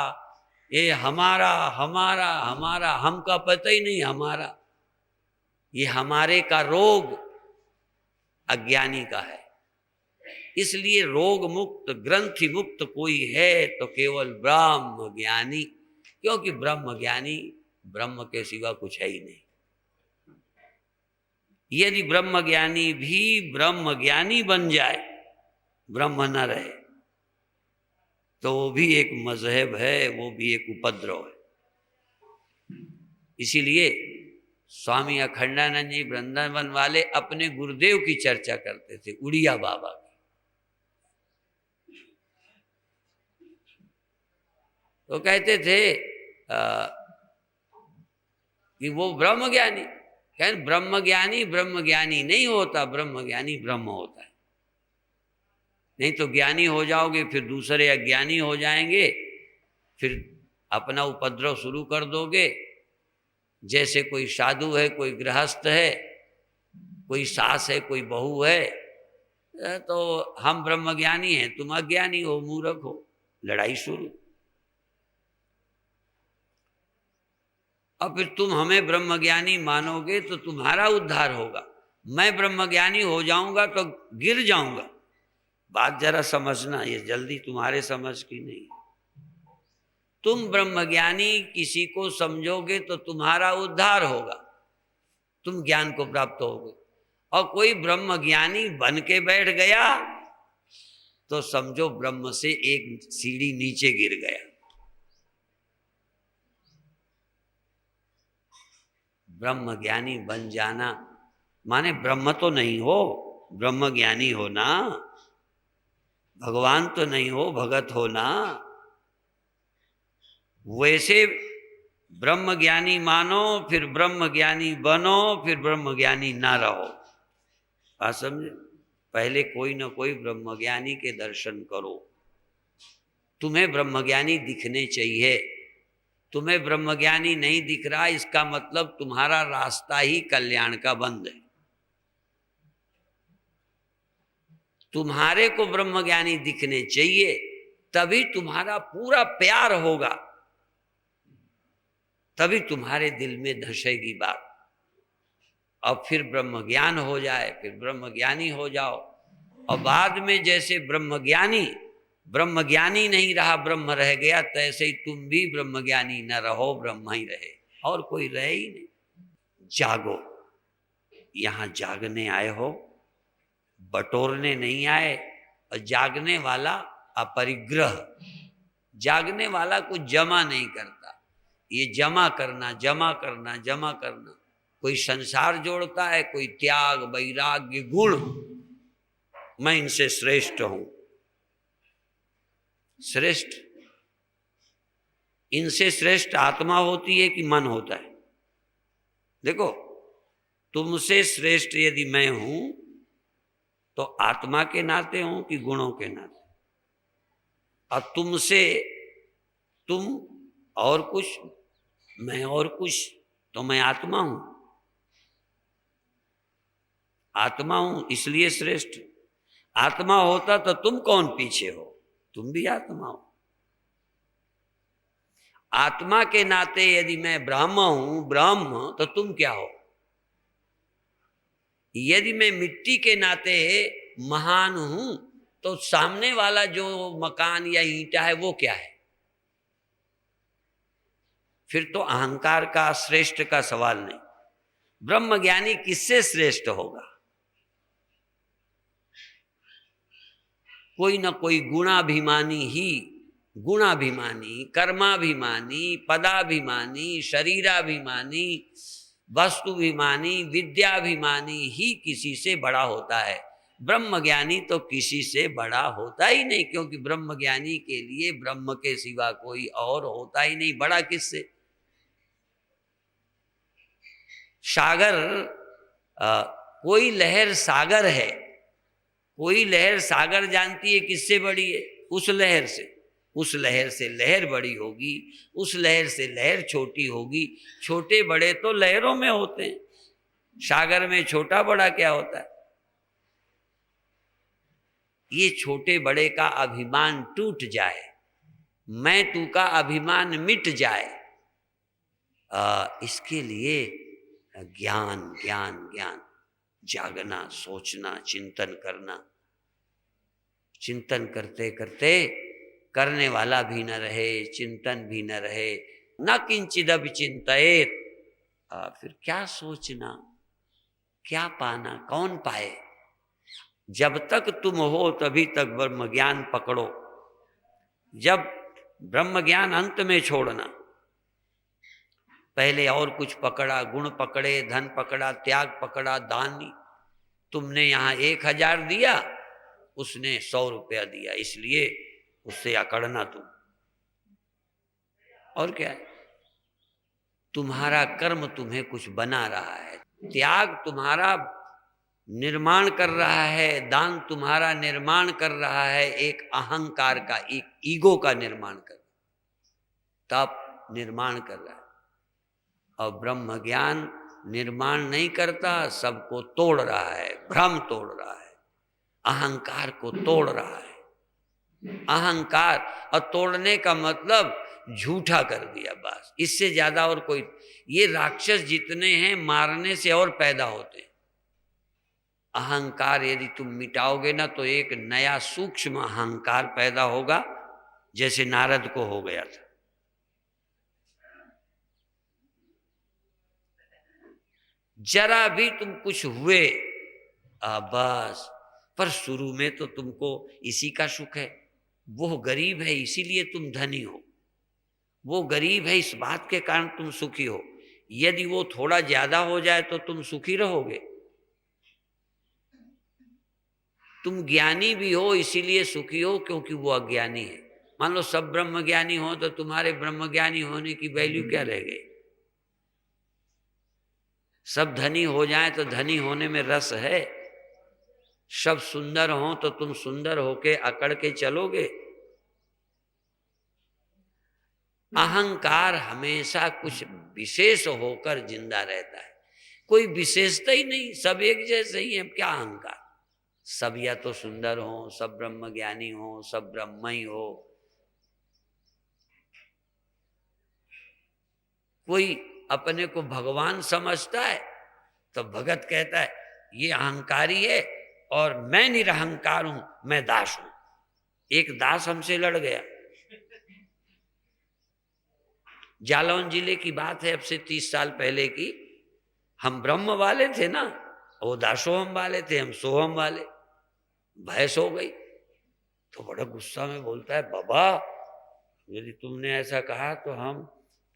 ये हमारा हमारा हमारा, हमका पता ही नहीं हमारा। ये हमारे का रोग अज्ञानी का है। इसलिए रोग मुक्त, ग्रंथि मुक्त कोई है तो केवल ब्रह्म ज्ञानी, क्योंकि ब्रह्म ज्ञानी ब्रह्म के सिवा कुछ है ही नहीं। यदि ब्रह्म ज्ञानी भी ब्रह्म ज्ञानी बन जाए, ब्रह्म न रहे, तो वो भी एक मजहब है, वो भी एक उपद्रव है। इसीलिए स्वामी अखंडानंद जी वृंदावन वाले अपने गुरुदेव की चर्चा करते थे, उड़िया बाबा की। तो कहते थे कि वो ब्रह्म ज्ञानी, कहते ब्रह्म ज्ञानी नहीं होता, ब्रह्म ज्ञानी ब्रह्म होता है। नहीं तो ज्ञानी हो जाओगे, फिर दूसरे अज्ञानी हो जाएंगे, फिर अपना उपद्रव शुरू कर दोगे। जैसे कोई साधु है, कोई गृहस्थ है, कोई सास है, कोई बहू है, तो हम ब्रह्मज्ञानी हैं, तुम अज्ञानी हो, मूर्ख हो, लड़ाई शुरू। और फिर तुम हमें ब्रह्मज्ञानी मानोगे तो तुम्हारा उद्धार होगा, मैं ब्रह्मज्ञानी हो जाऊंगा तो गिर जाऊंगा। बात जरा समझना, ये जल्दी तुम्हारे समझ की नहीं। तुम ब्रह्मज्ञानी किसी को समझोगे तो तुम्हारा उद्धार होगा, तुम ज्ञान को प्राप्त होगे। और कोई ब्रह्मज्ञानी बन के बैठ गया तो समझो ब्रह्म से एक सीढ़ी नीचे गिर गया। ब्रह्मज्ञानी बन जाना माने ब्रह्म तो नहीं हो, ब्रह्मज्ञानी हो ना, भगवान तो नहीं हो, भगत हो ना। वैसे ब्रह्मज्ञानी मानो, फिर ब्रह्मज्ञानी बनो, फिर ब्रह्मज्ञानी ना रहो। बात समझे? पहले कोई ना कोई ब्रह्मज्ञानी के दर्शन करो। तुम्हें ब्रह्मज्ञानी दिखने चाहिए। तुम्हें ब्रह्मज्ञानी नहीं दिख रहा, इसका मतलब तुम्हारा रास्ता ही कल्याण का बंद है। तुम्हारे को ब्रह्मज्ञानी दिखने चाहिए, तभी तुम्हारा पूरा प्यार होगा, तभी तुम्हारे दिल में धसेगी बात। अब फिर ब्रह्म ज्ञान हो जाए, फिर ब्रह्मज्ञानी हो जाओ। और बाद में जैसे ब्रह्मज्ञानी नहीं रहा, ब्रह्म रह गया, तैसे ही तुम भी ब्रह्मज्ञानी न रहो, ब्रह्म ही रहे, और कोई रहे ही नहीं। जागो, यहां जागने आए हो, बटोरने नहीं आए। और जागने वाला अपरिग्रह, जागने वाला कुछ जमा नहीं करता। ये जमा करना जमा करना जमा करना, कोई संसार जोड़ता है, कोई त्याग वैराग्य गुण, मैं इनसे श्रेष्ठ हूं। श्रेष्ठ, इनसे श्रेष्ठ आत्मा होती है कि मन होता है? देखो, तुमसे श्रेष्ठ यदि मैं हूं तो आत्मा के नाते हूं कि गुणों के नाते? अब तुमसे तुम और कुछ, मैं और कुछ, तो मैं आत्मा हूं। आत्मा हूं इसलिए श्रेष्ठ। आत्मा होता तो तुम कौन पीछे हो? तुम भी आत्मा हो। आत्मा के नाते यदि मैं ब्रह्म हूं, ब्रह्म, तो तुम क्या हो? यदि मैं मिट्टी के नाते महान हूं, तो सामने वाला जो मकान या ईंटा है वो क्या है? फिर तो अहंकार का, श्रेष्ठ का सवाल नहीं। ब्रह्मज्ञानी किससे श्रेष्ठ होगा? कोई ना कोई गुणाभिमानी ही, गुणाभिमानी, कर्माभिमानी, पदाभिमानी, शरीराभिमानी, वस्तुभिमानी, विद्याभिमानी ही किसी से बड़ा होता है। ब्रह्मज्ञानी तो किसी से बड़ा होता ही नहीं, क्योंकि ब्रह्मज्ञानी के लिए ब्रह्म के सिवा कोई और होता ही नहीं। बड़ा किससे? सागर, कोई लहर सागर है, कोई लहर सागर जानती है किससे बड़ी है? उस लहर से। उस लहर से लहर बड़ी होगी, उस लहर से लहर छोटी होगी। छोटे बड़े तो लहरों में होते हैं, सागर में छोटा बड़ा क्या होता है? ये छोटे बड़े का अभिमान टूट जाए, मैं तू का अभिमान मिट जाए, इसके लिए ज्ञान ज्ञान ज्ञान, जागना, सोचना, चिंतन करना। चिंतन करते करते करने वाला भी न रहे, चिंतन भी न रहे, न किंचिदप चिंतयेत, फिर क्या सोचना, क्या पाना, कौन पाए? जब तक तुम हो तभी तक ब्रह्म ज्ञान पकड़ो, जब ब्रह्म ज्ञान अंत में छोड़ना। पहले और कुछ पकड़ा, गुण पकड़े, धन पकड़ा, त्याग पकड़ा, दान। तुमने यहाँ 1000 दिया, उसने 100 रुपया दिया, इसलिए उससे अकड़ना तुम। और क्या है? तुम्हारा कर्म तुम्हें कुछ बना रहा है, त्याग तुम्हारा निर्माण कर रहा है, दान तुम्हारा निर्माण कर रहा है, एक अहंकार का, एक ईगो का निर्माण कर, तप निर्माण कर रहा है। और ब्रह्म ज्ञान निर्माण नहीं करता, सबको तोड़ रहा है, भ्रम तोड़ रहा है, अहंकार को तोड़ रहा है। अहंकार, और तोड़ने का मतलब झूठा कर दिया, बस, इससे ज्यादा और कोई। ये राक्षस जितने हैं मारने से और पैदा होते हैं। अहंकार यदि तुम मिटाओगे ना तो एक नया सूक्ष्म अहंकार पैदा होगा, जैसे नारद को हो गया था। जरा भी तुम कुछ हुए बस। पर शुरू में तो तुमको इसी का सुख है। वो गरीब है इसीलिए तुम धनी हो, वो गरीब है इस बात के कारण तुम सुखी हो। यदि वो थोड़ा ज्यादा हो जाए तो तुम सुखी रहोगे। तुम ज्ञानी भी हो इसीलिए सुखी हो क्योंकि वो अज्ञानी है। मान लो सब ब्रह्म ज्ञानी हो तो तुम्हारे ब्रह्म ज्ञानी होने की वैल्यू क्या रह गई। सब धनी हो जाए तो धनी होने में रस है। सब सुंदर हो तो तुम सुंदर होके अकड़ के चलोगे। अहंकार हमेशा कुछ विशेष होकर जिंदा रहता है, कोई विशेषता ही नहीं, सब एक जैसे ही है। क्या अहंकार, सब या तो सुंदर हो, सब ब्रह्म ज्ञानी हो, सब ब्रह्म ही हो। कोई अपने को भगवान समझता है तो भगत कहता है ये अहंकारी है और मैं निरहंकार हूं, मैं दास हूं। एक दास हमसे लड़ गया। जालौन जिले की बात है, अब से 30 साल पहले की। हम ब्रह्म वाले थे ना, वो दासोहम वाले थे, हम सोहम वाले। बहस हो गई तो बड़ा गुस्सा में बोलता है, बाबा यदि तुमने ऐसा कहा तो हम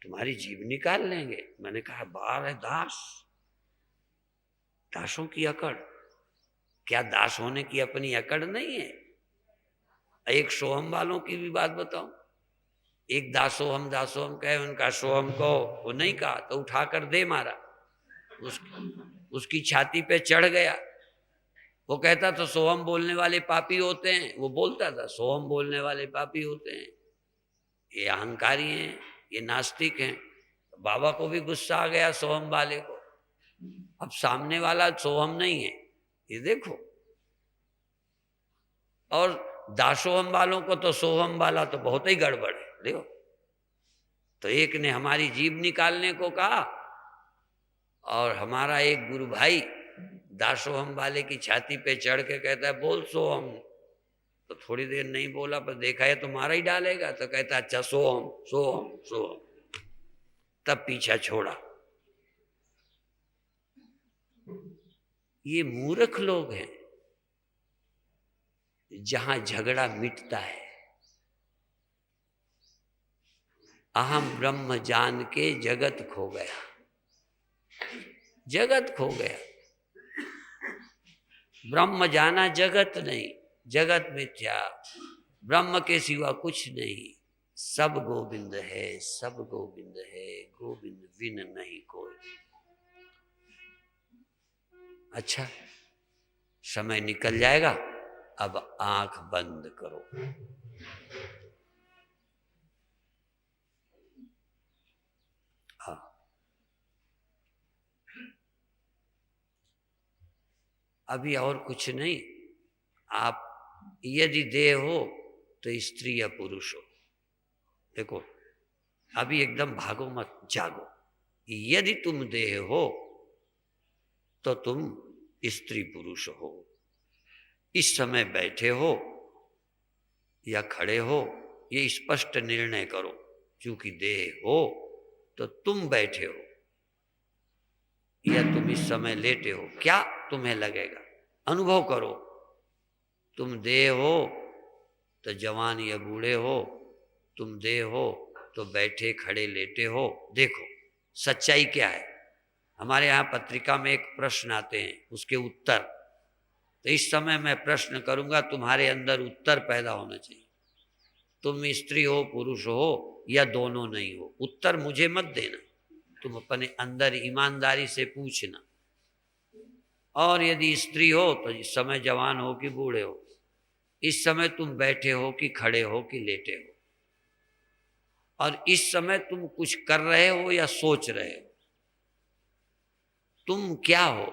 तुम्हारी जीभ निकाल लेंगे। मैंने कहा बार है दास, दासों की अकड़। क्या दास होने की अपनी अकड़ नहीं है? एक सोहम वालों की भी बात बताऊं। एक दासोहम कहे, उनका सोहम को वो नहीं कहा तो उठाकर दे मारा। उसकी छाती पे चढ़ गया। वो कहता तो सोहम बोलने वाले पापी होते हैं, वो बोलता था सोहम बोलने वाले पापी होते हैं, ये अहंकारी हैं, ये नास्तिक हैं। बाबा को भी गुस्सा आ गया सोहम वाले को। अब सामने वाला सोहम नहीं है, ये देखो। और दासोहम वालों को तो सोहम वाला तो बहुत ही गड़बड़ है, देखो। तो एक ने हमारी जीभ निकालने को कहा और हमारा एक गुरु भाई दासोहम वाले की छाती पे चढ़ के कहता है बोल सोहम। तो थोड़ी देर नहीं बोला, पर देखा है तो मारा ही डालेगा, तो कहता अच्छा सोहम सोहम सोहम। तब पीछा छोड़ा। ये मूर्ख लोग हैं। जहां झगड़ा मिटता है, अहम ब्रह्म जान के जगत खो गया, जगत खो गया। ब्रह्म जाना जगत नहीं, जगत मिथ्या, ब्रह्म के सिवा कुछ नहीं। सब गोविंद है, सब गोविंद है, गोविंद बिन नहीं कोई। अच्छा, समय निकल जाएगा, अब आंख बंद करो। हाँ, अभी और कुछ नहीं। आप यदि देह हो तो स्त्री या पुरुष हो, देखो अभी एकदम भागो मत, जागो। यदि तुम देह हो तो तुम स्त्री पुरुष हो। इस समय बैठे हो या खड़े हो, ये स्पष्ट निर्णय करो। क्योंकि देह हो तो तुम बैठे हो या तुम इस समय लेटे हो, क्या तुम्हें लगेगा? अनुभव करो। तुम देह हो तो जवान या बूढ़े हो, तुम देह हो तो बैठे खड़े लेटे हो। देखो सच्चाई क्या है। हमारे यहाँ पत्रिका में एक प्रश्न आते हैं, उसके उत्तर। तो इस समय मैं प्रश्न करूंगा, तुम्हारे अंदर उत्तर पैदा होना चाहिए। तुम स्त्री हो पुरुष हो या दोनों नहीं हो, उत्तर मुझे मत देना, तुम अपने अंदर ईमानदारी से पूछना। और यदि स्त्री हो तो इस समय जवान हो कि बूढ़े हो, इस समय तुम बैठे हो कि खड़े हो कि लेटे हो, और इस समय तुम कुछ कर रहे हो या सोच रहे हो। तुम क्या हो?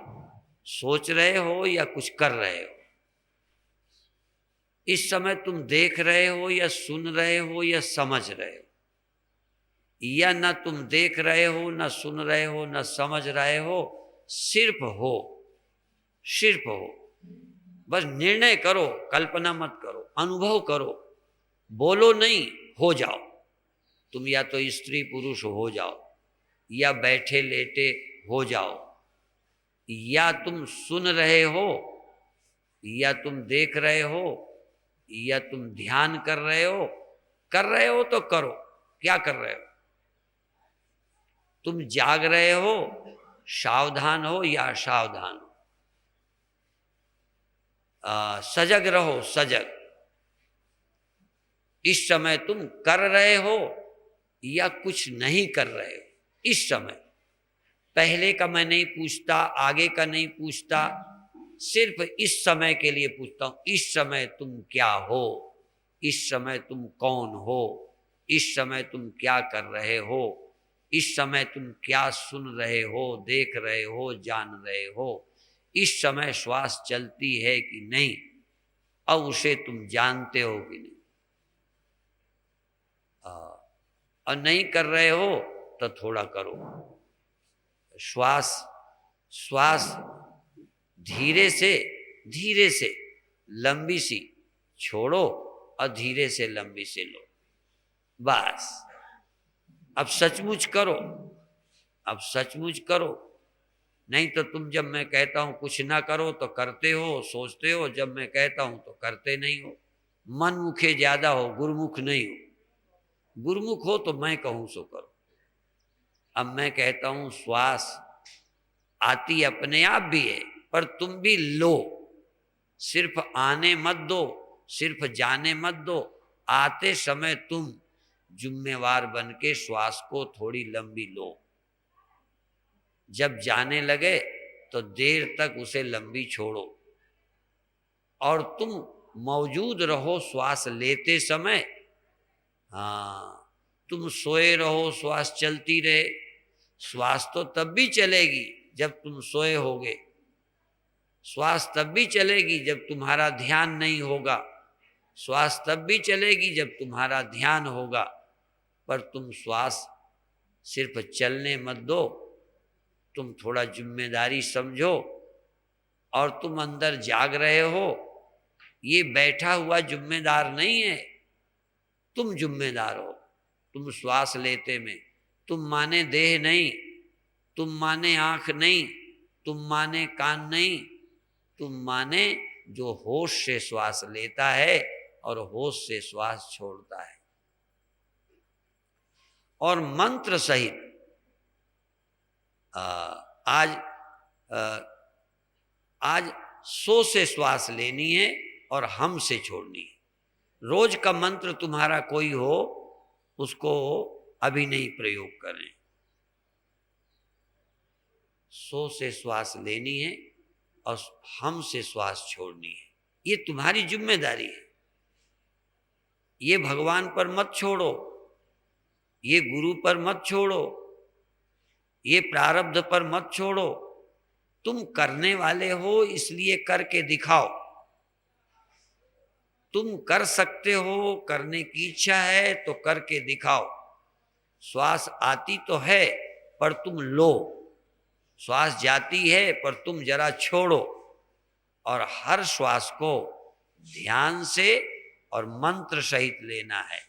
सोच रहे हो या कुछ कर रहे हो? इस समय तुम देख रहे हो या सुन रहे हो या समझ रहे हो, या न तुम देख रहे हो, न सुन रहे हो, न समझ रहे हो, सिर्फ हो, सिर्फ हो। बस निर्णय करो, कल्पना मत करो, अनुभव करो, बोलो नहीं, हो जाओ। तुम या तो स्त्री पुरुष हो जाओ, या बैठे लेटे हो जाओ, या तुम सुन रहे हो, या तुम देख रहे हो, या तुम ध्यान कर रहे हो तो करो। क्या कर रहे हो? तुम जाग रहे हो, सावधान हो या असावधान हो, सजग रहो, सजग। इस समय तुम कर रहे हो या कुछ नहीं कर रहे हो। इस समय, पहले का मैं नहीं पूछता, आगे का नहीं पूछता, सिर्फ इस समय के लिए पूछता हूं। इस समय तुम क्या हो? इस समय तुम कौन हो? इस समय तुम क्या कर रहे हो? इस समय तुम क्या सुन रहे हो, देख रहे हो, जान रहे हो? इस समय श्वास चलती है कि नहीं, अब उसे तुम जानते हो कि नहीं? और नहीं कर रहे हो तो थोड़ा करो। श्वास श्वास धीरे से लंबी सी छोड़ो और धीरे से लंबी से लो। बस अब सचमुच करो, अब सचमुच करो। नहीं तो तुम, जब मैं कहता हूं कुछ ना करो तो करते हो, सोचते हो, जब मैं कहता हूं तो करते नहीं हो। मनमुखे ज्यादा हो, गुरुमुख नहीं हो। गुरुमुख हो तो मैं कहूं सो करो। अब मैं कहता हूं श्वास आती अपने आप भी है, पर तुम भी लो। सिर्फ आने मत दो, सिर्फ जाने मत दो। आते समय तुम जिम्मेवार बन के श्वास को थोड़ी लंबी लो। जब जाने लगे तो देर तक उसे लंबी छोड़ो, और तुम मौजूद रहो श्वास लेते समय। हाँ, तुम सोए रहो, श्वास चलती रहे। श्वास तो तब भी चलेगी जब तुम सोए होगे। श्वास तब भी चलेगी जब तुम्हारा ध्यान नहीं होगा। श्वास तब भी चलेगी जब तुम्हारा ध्यान होगा। पर तुम श्वास सिर्फ चलने मत दो, तुम थोड़ा जिम्मेदारी समझो। और तुम अंदर जाग रहे हो, ये बैठा हुआ जिम्मेदार नहीं है, तुम जिम्मेदार हो। तुम श्वास लेते में, तुम माने देह नहीं, तुम माने आंख नहीं, तुम माने कान नहीं, तुम माने जो होश से श्वास लेता है और होश से श्वास छोड़ता है। और मंत्र सहित आज सो से श्वास लेनी है और हम से छोड़नी है। रोज का मंत्र तुम्हारा कोई हो, उसको अभी नहीं प्रयोग करें। सो से श्वास लेनी है और हम से श्वास छोड़नी है। ये तुम्हारी जिम्मेदारी है। ये भगवान पर मत छोड़ो, ये गुरु पर मत छोड़ो, ये प्रारब्ध पर मत छोड़ो। तुम करने वाले हो, इसलिए करके दिखाओ। तुम कर सकते हो, करने की इच्छा है तो करके दिखाओ। श्वास आती तो है पर तुम लो, श्वास जाती है पर तुम जरा छोड़ो। और हर श्वास को ध्यान से और मंत्र सहित लेना है।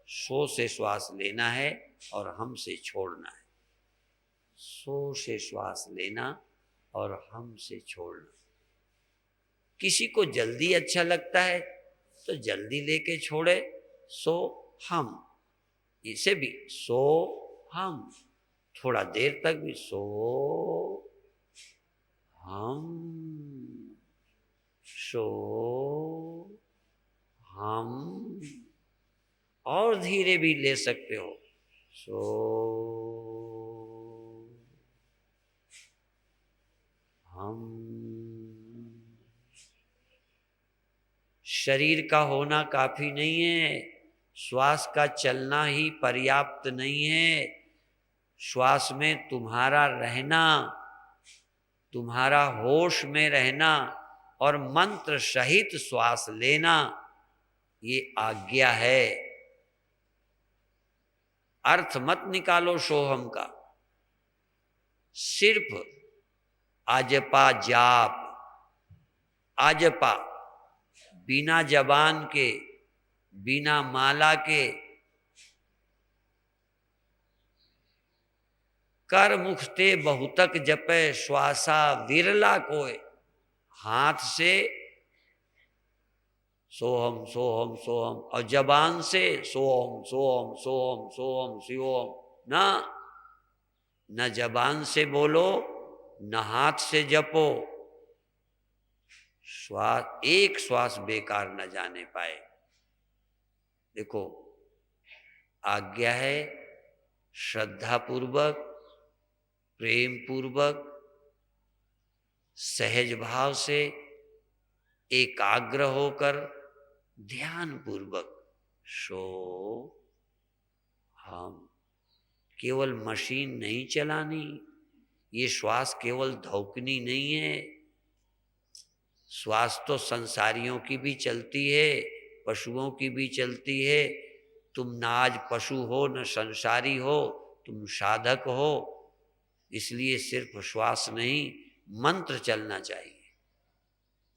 सो से श्वास लेना है और हम से छोड़ना है। सो से श्वास लेना और हम से छोड़ना। किसी को जल्दी अच्छा लगता है तो जल्दी लेके छोड़े, सो हम। इसे भी सो हम, थोड़ा देर तक भी सो हम, सो हम। और धीरे भी ले सकते हो, सो हम। शरीर का होना काफी नहीं है, श्वास का चलना ही पर्याप्त नहीं है। श्वास में तुम्हारा रहना, तुम्हारा होश में रहना और मंत्र सहित श्वास लेना, ये आज्ञा है। अर्थ मत निकालो सोहम का। सिर्फ आजपा जाप, आजपा, बिना जबान के, बिना माला के, कर मुख ते बहुतक जपे श्वासा विरला कोय। हाथ से सोहम सोहम सोहम और जबान से सोहम सोहम सोहम सोहम शिवोम ना, न जबान से बोलो न हाथ से जपो, श्वास एक श्वास बेकार न जाने पाए। देखो आज्ञा है श्रद्धा पूर्वक, प्रेम पूर्वक, सहज भाव से, एकाग्र होकर, ध्यान पूर्वक सो हम। केवल मशीन नहीं चलानी, ये श्वास केवल धौकनी नहीं है। श्वास तो संसारियों की भी चलती है, पशुओं की भी चलती है। तुम ना आज पशु हो न संसारी हो, तुम साधक हो, इसलिए सिर्फ श्वास नहीं मंत्र चलना चाहिए,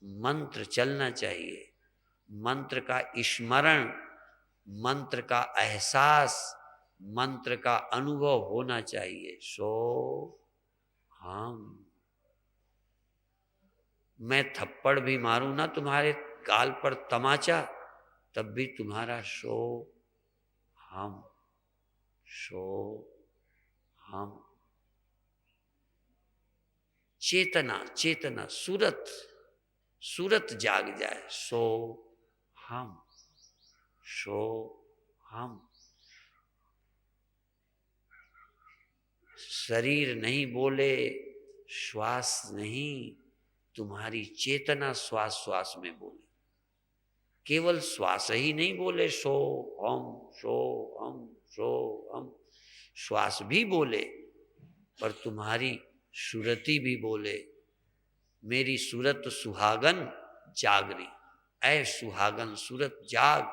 मंत्र चलना चाहिए। मंत्र का स्मरण, मंत्र का एहसास, मंत्र का अनुभव होना चाहिए। सो हम, मैं थप्पड़ भी मारूं ना तुम्हारे गाल पर तमाचा, तब भी तुम्हारा सो हम, सो हम। चेतना, चेतना, सूरत, सूरत जाग जाए। सो हम, सो हम। शरीर नहीं बोले, श्वास नहीं, तुम्हारी चेतना श्वास श्वास में बोले। केवल श्वास ही नहीं बोले सो हम सो हम सो हम, श्वास भी बोले पर तुम्हारी सूरती भी बोले। मेरी सूरत सुहागन जागरी, ऐ सुहागन सूरत जाग।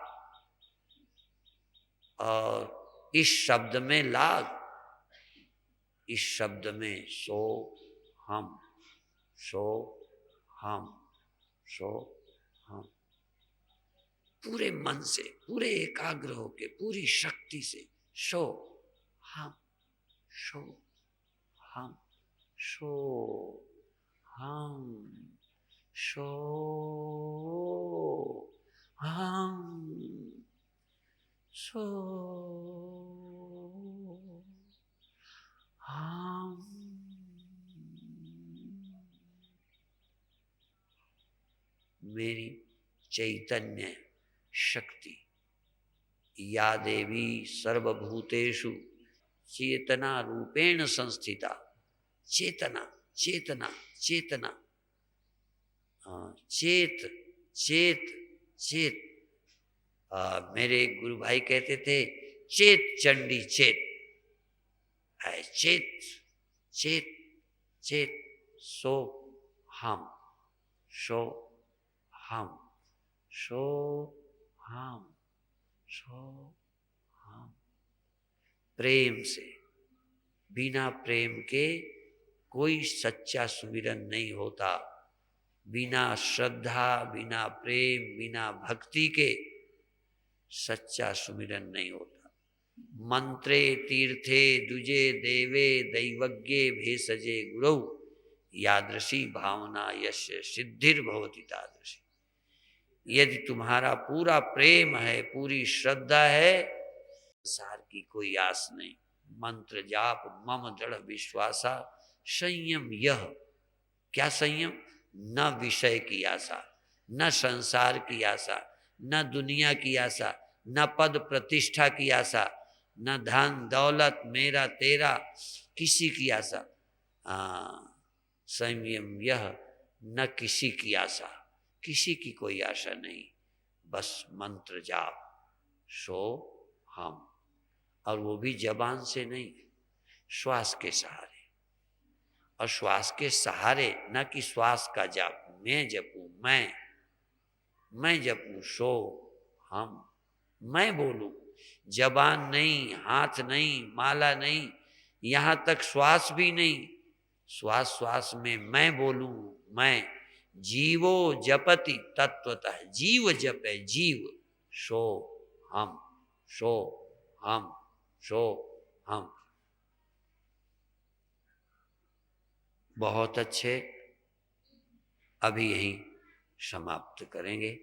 और इस शब्द में लाग, इस शब्द में सो हम, सो हम, सो हम। पूरे मन से, पूरे एकाग्र होके, पूरी शक्ति से सो हम, सो हम, सो हम, सो हम, सो हम। मेरी चैतन्य शक्ति या देवी सर्वभूतेषु चेतना रूपेण संस्थिता। चेतना, चेतना, चेतना, चेत, चेत, चेत। मेरे गुरु भाई कहते थे चेत चंडी चेत, है चेत, चेत, चेत। सो हम, सो हम, सो हम, सो हम। प्रेम से, बिना प्रेम के कोई सच्चा सुमिरन नहीं होता। बिना श्रद्धा, बिना प्रेम, बिना भक्ति के सच्चा सुमिरन नहीं होता। मंत्रे तीर्थे दुजे देवे दैवज्ञे भेषजे गुरौ, यादृशी भावना यस्य सिद्धिर भवति तादृशी। यदि तुम्हारा पूरा प्रेम है, पूरी श्रद्धा है, संसार की कोई आस नहीं। मंत्र जाप मम दृढ़ विश्वासा, संयम यह, क्या संयम? न विषय की आशा, न संसार की आशा, न दुनिया की आशा, न पद प्रतिष्ठा की आशा, न धन दौलत मेरा तेरा, किसी की आशा। संयम यह, न किसी की आशा, किसी की कोई आशा नहीं, बस मंत्र जाप सो हम। और वो भी जबान से नहीं, श्वास के सहारे। और श्वास के सहारे, न कि श्वास का जाप मैं जपूं, मैं जपूं सो हम, मैं बोलूं। जबान नहीं, हाथ नहीं, माला नहीं, यहां तक श्वास भी नहीं। श्वास श्वास में मैं बोलूं, मैं जीवो जपति तत्वतः, जीव जपे, जीव, सो हम, सो हम, सो हम। बहुत अच्छे, अभी यहीं समाप्त करेंगे।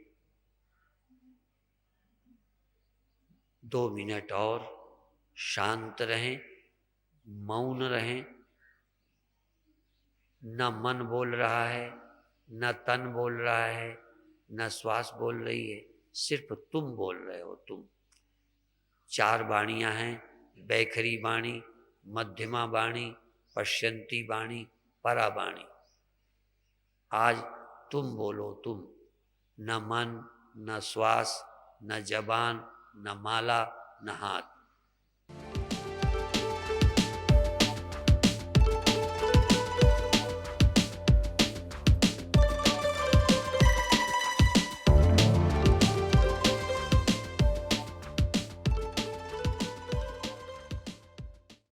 2 मिनट और शांत रहें, मौन रहें। न मन बोल रहा है, न तन बोल रहा है, न श्वास बोल रही है, सिर्फ तुम बोल रहे हो। तुम 4 वाणियां हैं, बैखरी वाणी, मध्यमा वाणी, पश्यंती वाणी, परा वाणी। आज तुम बोलो, तुम। न मन, न श्वास, न जबान, न माला, न हाथ।